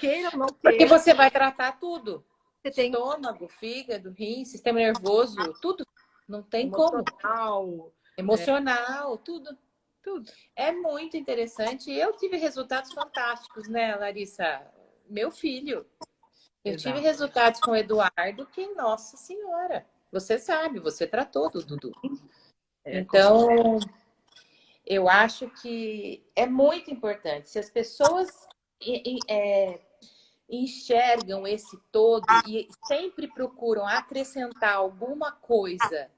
queira ou não Porque queira, você vai tratar tudo. você tem Estômago, fígado, rim, sistema nervoso, tudo. Não tem como. emocional, Emocional, tudo. tudo. É muito interessante. Eu tive resultados fantásticos, né, Larissa? Meu filho. Eu tive Exato. resultados com o Eduardo que, nossa senhora, você sabe, você tratou do Dudu. Com certeza. Então, eu acho que é muito importante. Se as pessoas enxergam esse todo e sempre procuram acrescentar alguma coisa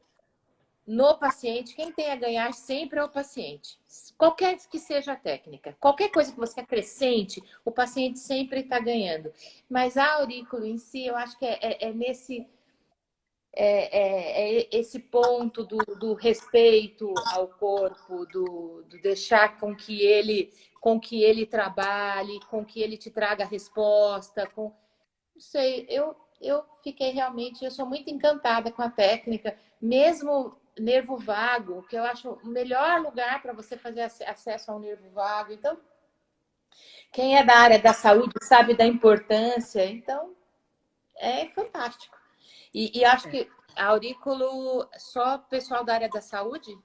no paciente, quem tem a ganhar sempre é o paciente. Qualquer que seja a técnica, qualquer coisa que você acrescente, o paciente sempre está ganhando. Mas a aurícula em si, eu acho que é esse ponto do respeito ao corpo, do deixar com que ele trabalhe, com que ele te traga a resposta. Não sei, eu fiquei realmente, eu sou muito encantada com a técnica, mesmo nervo vago, que eu acho o melhor lugar para você fazer acesso ao nervo vago. Então, quem é da área da saúde sabe da importância, então é fantástico. E acho que aurículo só o pessoal da área da saúde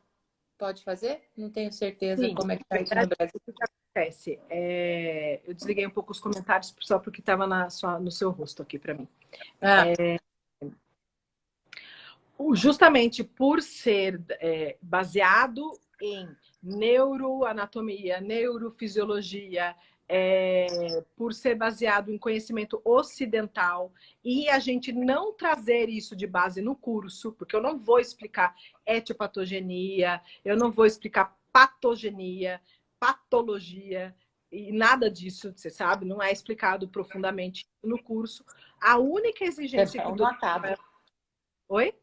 pode fazer? Não tenho certeza Sim, como é que na está isso no verdade, Brasil. o que acontece? Eu desliguei um pouco os comentários só porque estava no seu rosto aqui para mim. Ah, Justamente por ser baseado em neuroanatomia, neurofisiologia, por ser baseado em conhecimento ocidental e a gente não trazer isso de base no curso, porque eu não vou explicar etiopatogenia, eu não vou explicar patogenia, patologia e nada disso, você sabe, não é explicado profundamente no curso. A única exigência que o senão não doutor... acaba. Oi?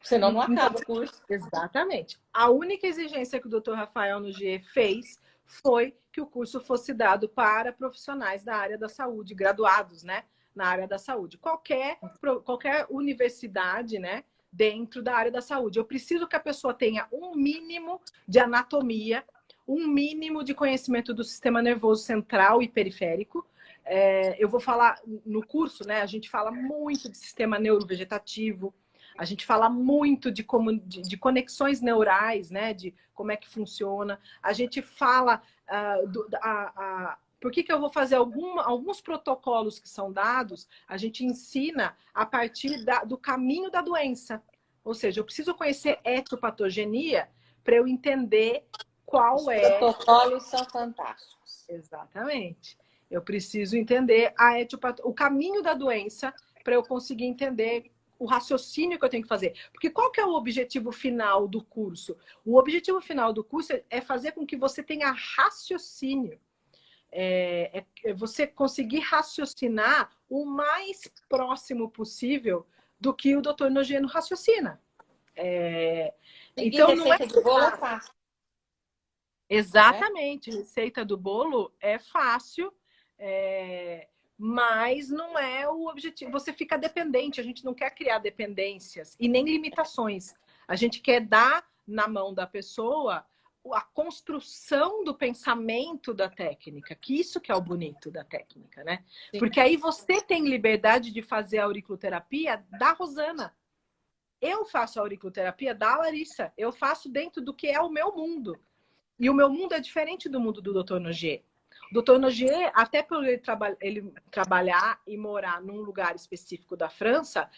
Senão não Então, acaba o curso. exatamente. A única exigência que o Dr. Rafael Nogier fez foi que o curso fosse dado para profissionais da área da saúde, graduados, né, na área da saúde. Qualquer universidade, né, dentro da área da saúde. Eu preciso que a pessoa tenha um mínimo de anatomia, um mínimo de conhecimento do sistema nervoso central e periférico. Eu vou falar no curso, né, a gente fala muito de sistema neurovegetativo, a gente fala muito de conexões neurais, né? De como é que funciona. A gente fala por que eu vou fazer alguns protocolos que são dados, a gente ensina a partir do caminho da doença. Ou seja, eu preciso conhecer etiopatogenia para eu entender Os qual é. protocolos são fantásticos. Exatamente. Eu preciso entender o caminho da doença para eu conseguir entender o raciocínio que eu tenho que fazer. Porque qual que é o objetivo final do curso? O objetivo final do curso é fazer com que você tenha raciocínio. É você conseguir raciocinar o mais próximo possível do que o doutor Nogeno raciocina. Seguir Então, não é receita de bolo é fácil. exatamente, receita do bolo é fácil, mas não é o objetivo. Você fica dependente, a gente não quer criar dependências e nem limitações. A gente quer dar na mão da pessoa a construção do pensamento da técnica, que isso que é o bonito da técnica, né? Sim. Porque aí você tem liberdade de fazer a auriculoterapia da Rosana. Eu faço a auriculoterapia da Larissa. Eu faço dentro do que é o meu mundo. E o meu mundo é diferente do mundo do Dr. Nogier. O Dr. Nogier, até por ele trabalhar e morar num lugar específico da França,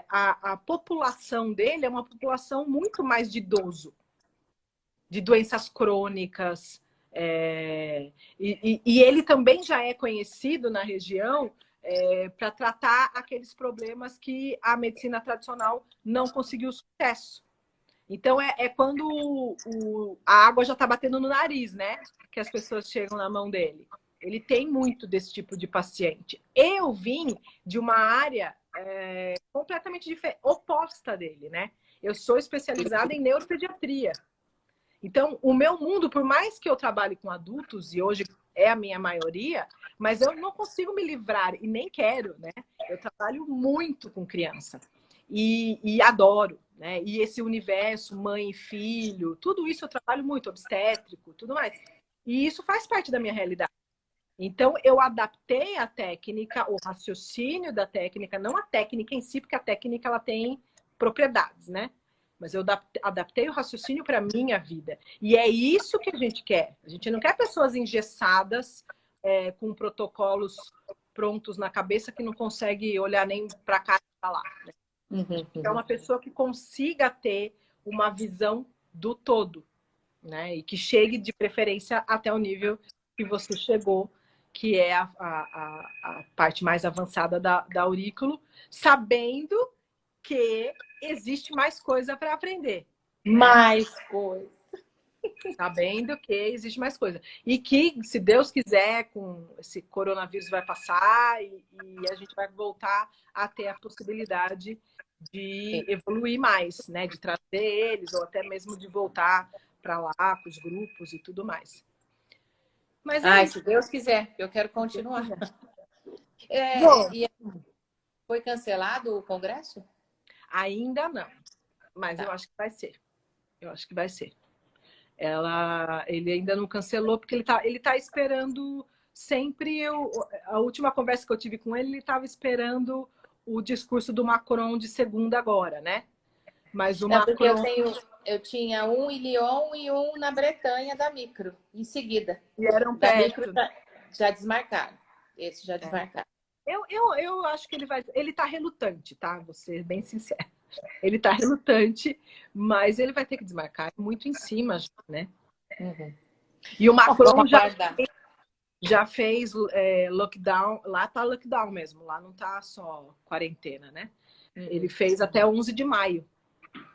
a população dele é uma população muito mais de idoso, de doenças crônicas. E ele também já é conhecido na região para tratar aqueles problemas que a medicina tradicional não conseguiu sucesso. Então, quando a água já está batendo no nariz, né? Que as pessoas chegam na mão dele. Ele tem muito desse tipo de paciente. Eu vim de uma área completamente oposta dele, né? Eu sou especializada em neuropediatria. Então, o meu mundo, por mais que eu trabalhe com adultos, e hoje é a minha maioria, mas eu não consigo me livrar, e nem quero, né? Eu trabalho muito com criança. E adoro, né? E esse universo, mãe e filho, tudo isso eu trabalho muito, obstétrico, tudo mais. E isso faz parte da minha realidade. Então, eu adaptei a técnica, o raciocínio da técnica, não a técnica em si, porque a técnica ela tem propriedades, né? Mas eu adaptei o raciocínio para a minha vida. E é isso que a gente quer. A gente não quer pessoas engessadas, com protocolos prontos na cabeça que não consegue olhar nem para cá e para lá. Né? É uma pessoa que consiga ter uma visão do todo, né? E que chegue de preferência até o nível que você chegou, que é a parte mais avançada da aurículo, sabendo que existe mais coisa para aprender. Mais coisa. Sabendo que existe mais coisa. E que, se Deus quiser, com esse coronavírus vai passar e a gente vai voltar a ter a possibilidade de evoluir mais, né? De trazer eles, ou até mesmo de voltar para lá, com os grupos e tudo mais. Mas se Deus quiser, eu quero continuar. Foi cancelado o congresso? Ainda não, mas eu acho que vai ser. Eu acho que vai ser. Ele ainda não cancelou, porque ele tá esperando sempre... A última conversa que eu tive com ele estava esperando o discurso do Macron de segunda agora, né? Mas o Macron... Porque eu tinha um em Lyon e um na Bretanha da Micro, em seguida. E eram da perto. Micro já desmarcaram. Esse já desmarcaram. Eu acho que ele vai... Ele tá relutante, tá? Vou ser bem sincera. Ele tá relutante, mas ele vai ter que desmarcar muito em cima, né? E o Macron já fez lockdown. Lá tá lockdown mesmo, lá não tá só quarentena, né? Ele fez até 11 de maio.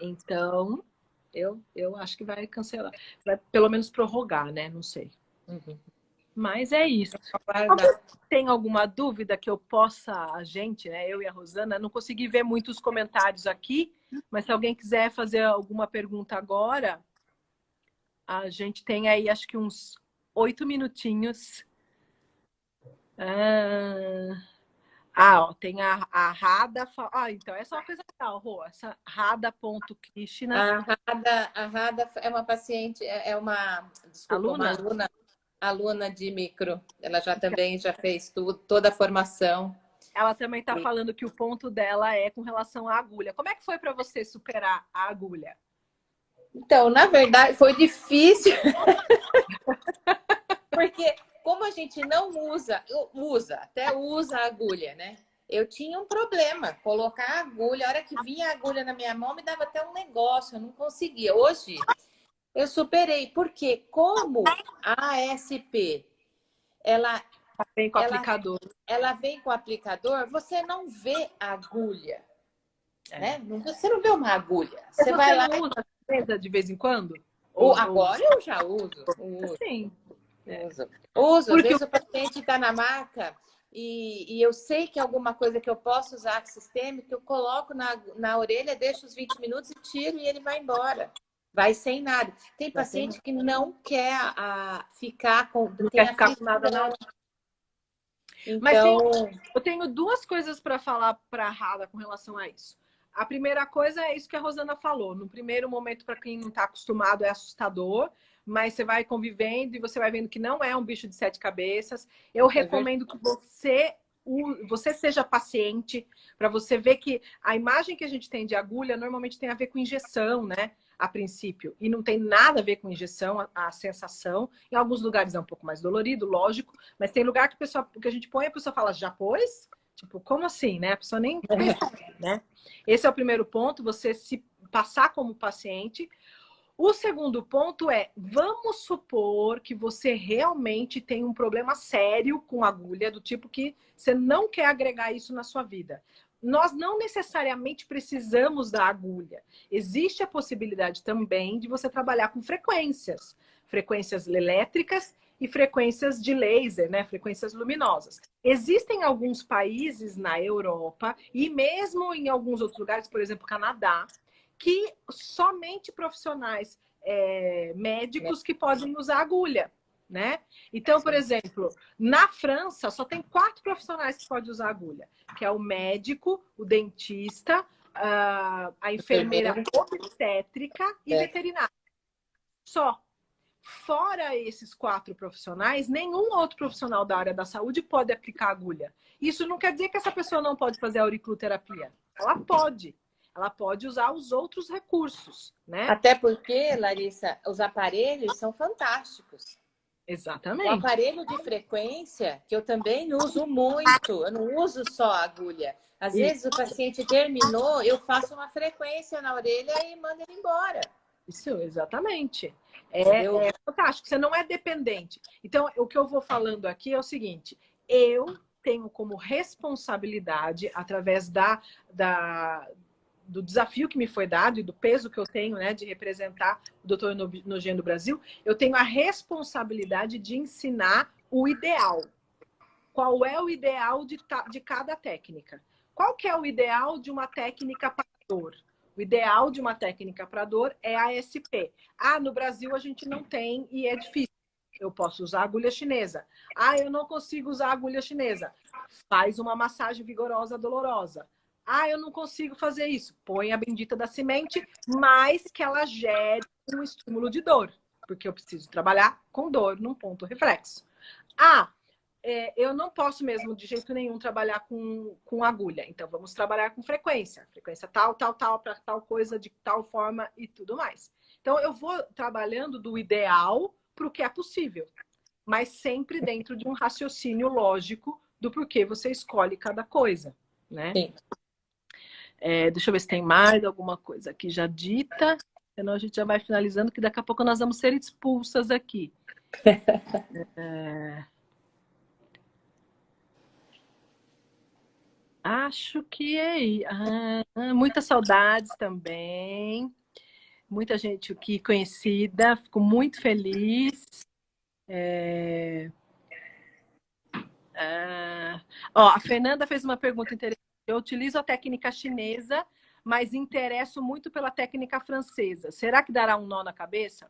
Então, eu acho que vai cancelar. Vai pelo menos prorrogar, né? Não sei. Mas é isso. Tem alguma dúvida que eu possa, a gente, né? Eu e a Rosana, não consegui ver muitos comentários aqui, mas se alguém quiser fazer alguma pergunta agora, a gente tem aí, acho que uns 8 minutinhos. Ó, tem a Rada. Então, essa é uma coisa legal, Rô. Essa Rada.Krishna. A Rada é uma paciente, uma aluna de micro. Ela também já fez toda a formação. Ela também está falando que o ponto dela é com relação à agulha. Como é que foi para você superar a agulha? Então, na verdade, foi difícil. Porque como a gente não até usa a agulha, né? Eu tinha um problema, colocar a agulha, a hora que vinha a agulha na minha mão, me dava até um negócio, eu não conseguia. Hoje, eu superei, porque como a ASP, ela vem com o aplicador. Ela vem com o aplicador, você não vê a agulha, né? Você não vê uma agulha. Você vai lá... usa de vez em quando? Agora eu já uso. Sim. Uso. Às vezes o paciente está na maca e eu sei que alguma coisa que eu posso usar sistêmico, eu coloco na orelha, deixo os 20 minutos e tiro e ele vai embora. Vai sem nada. Tem paciente que não quer ficar com... Não quer ficar com nada na hora. Então... Mas eu tenho duas coisas para falar para a Rada com relação a isso. A primeira coisa é isso que a Rosana falou. No primeiro momento, para quem não está acostumado, é assustador, mas você vai convivendo e você vai vendo que não é um bicho de 7 cabeças. Eu recomendo que você seja paciente, para você ver que a imagem que a gente tem de agulha normalmente tem a ver com injeção, né? A princípio. E não tem nada a ver com injeção, a sensação. Em alguns lugares é um pouco mais dolorido, lógico, mas tem lugar que a gente põe e a pessoa fala, já pôs? Tipo, como assim, né? A pessoa nem pensa, né? Esse é o primeiro ponto, você se passar como paciente. O segundo ponto é, vamos supor que você realmente tem um problema sério com agulha, do tipo que você não quer agregar isso na sua vida. Nós não necessariamente precisamos da agulha. Existe a possibilidade também de você trabalhar com frequências. Frequências elétricas e frequências de laser, né? Frequências luminosas. Existem alguns países na Europa e mesmo em alguns outros lugares, por exemplo, Canadá, que somente profissionais médicos que podem usar agulha, né? Então, por exemplo, na França só tem 4 profissionais que podem usar agulha, que é o médico, o dentista, a enfermeira obstétrica e veterinária. Só. fora esses 4 profissionais, nenhum outro profissional da área da saúde pode aplicar agulha. Isso não quer dizer que essa pessoa não pode fazer auriculoterapia. Ela pode. Ela pode usar os outros recursos, né? Até porque, Larissa, os aparelhos são fantásticos. Exatamente. O aparelho de frequência, que eu também uso muito, eu não uso só a agulha. Às vezes o paciente terminou, eu faço uma frequência na orelha e mando ele embora. Isso, exatamente. É fantástico, você não é dependente. Então, o que eu vou falando aqui é o seguinte, eu tenho como responsabilidade, através do desafio que me foi dado e do peso que eu tenho, né, de representar o Dr. Nogem do Brasil, eu tenho a responsabilidade de ensinar o ideal. Qual é o ideal de cada técnica? Qual que é o ideal de uma técnica para dor? O ideal de uma técnica para dor é a ASP. Ah, no Brasil a gente não tem e é difícil. Eu posso usar agulha chinesa. Ah, eu não consigo usar agulha chinesa. Faz uma massagem vigorosa, dolorosa. Ah, eu não consigo fazer isso. Põe a bendita da semente, mas que ela gere um estímulo de dor. Porque eu preciso trabalhar com dor num ponto reflexo. Ah, eu não posso mesmo, de jeito nenhum, trabalhar com agulha. Então, vamos trabalhar com frequência. Frequência tal, para tal coisa, de tal forma e tudo mais. Então, eu vou trabalhando do ideal para o que é possível. Mas sempre dentro de um raciocínio lógico do porquê você escolhe cada coisa, né? Sim. Deixa eu ver se tem mais alguma coisa aqui já dita. Senão a gente já vai finalizando, que daqui a pouco nós vamos ser expulsas aqui. Acho que muitas saudades também. Muita gente aqui conhecida. Fico muito feliz. A Fernanda fez uma pergunta interessante. Eu utilizo a técnica chinesa, mas interesso muito pela técnica francesa. Será que dará um nó na cabeça?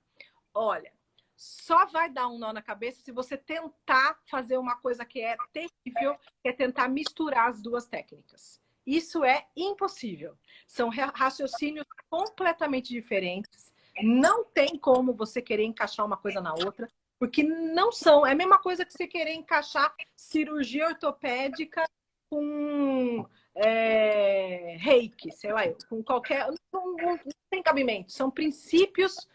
Olha, só vai dar um nó na cabeça se você tentar fazer uma coisa que é terrível, que é tentar misturar as duas técnicas. Isso é impossível. São raciocínios completamente diferentes. Não tem como você querer encaixar uma coisa na outra, porque não são. É a mesma coisa que você querer encaixar cirurgia ortopédica com reiki, sei lá, com qualquer... Não tem cabimento. São princípios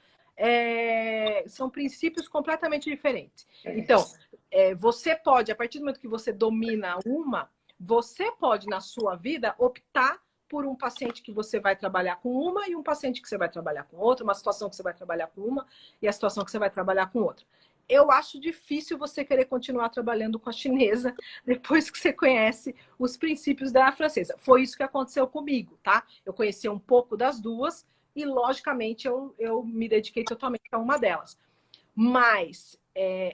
completamente diferentes. Então, você pode, a partir do momento que você domina você pode, na sua vida, optar por um paciente que você vai trabalhar com uma e um paciente que você vai trabalhar com outra, uma situação que você vai trabalhar com uma e a situação que você vai trabalhar com outra. Eu acho difícil você querer continuar trabalhando com a chinesa depois que você conhece os princípios da francesa. Foi isso que aconteceu comigo, tá? Eu conheci um pouco das duas e, logicamente, eu me dediquei totalmente a uma delas. Mas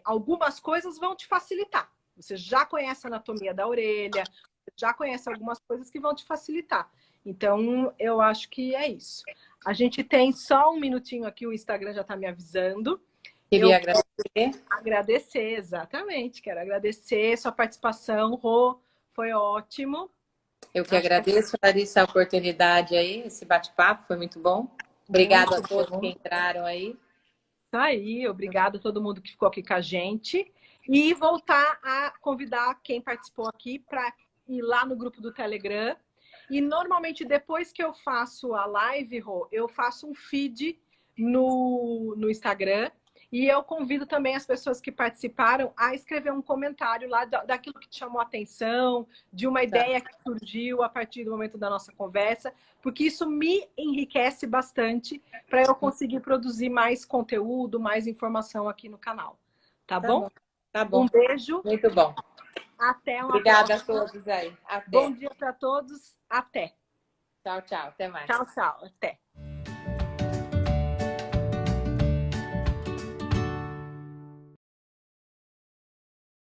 algumas coisas vão te facilitar. Você já conhece a anatomia da orelha, já conhece algumas coisas que vão te facilitar. Então, eu acho que é isso. A gente tem só um minutinho aqui, o Instagram já está me avisando. Queria agradecer. Agradecer, exatamente. Quero agradecer sua participação, Rô. Foi ótimo. Eu que agradeço, Larissa, a oportunidade aí, esse bate-papo, foi muito bom. Obrigada a todos que entraram aí. Isso aí, obrigada a todo mundo que ficou aqui com a gente. E voltar a convidar quem participou aqui para ir lá no grupo do Telegram. E normalmente depois que eu faço a live, Rô, eu faço um feed no Instagram. E eu convido também as pessoas que participaram a escrever um comentário lá daquilo que te chamou a atenção, de uma ideia que surgiu a partir do momento da nossa conversa, porque isso me enriquece bastante para eu conseguir produzir mais conteúdo, mais informação aqui no canal. Tá bom? Tá bom. Um beijo. Muito bom. Até uma Obrigada próxima. a todos aí. Até. Bom dia para todos. Até. Tchau, tchau. Até mais. Tchau, tchau. Até.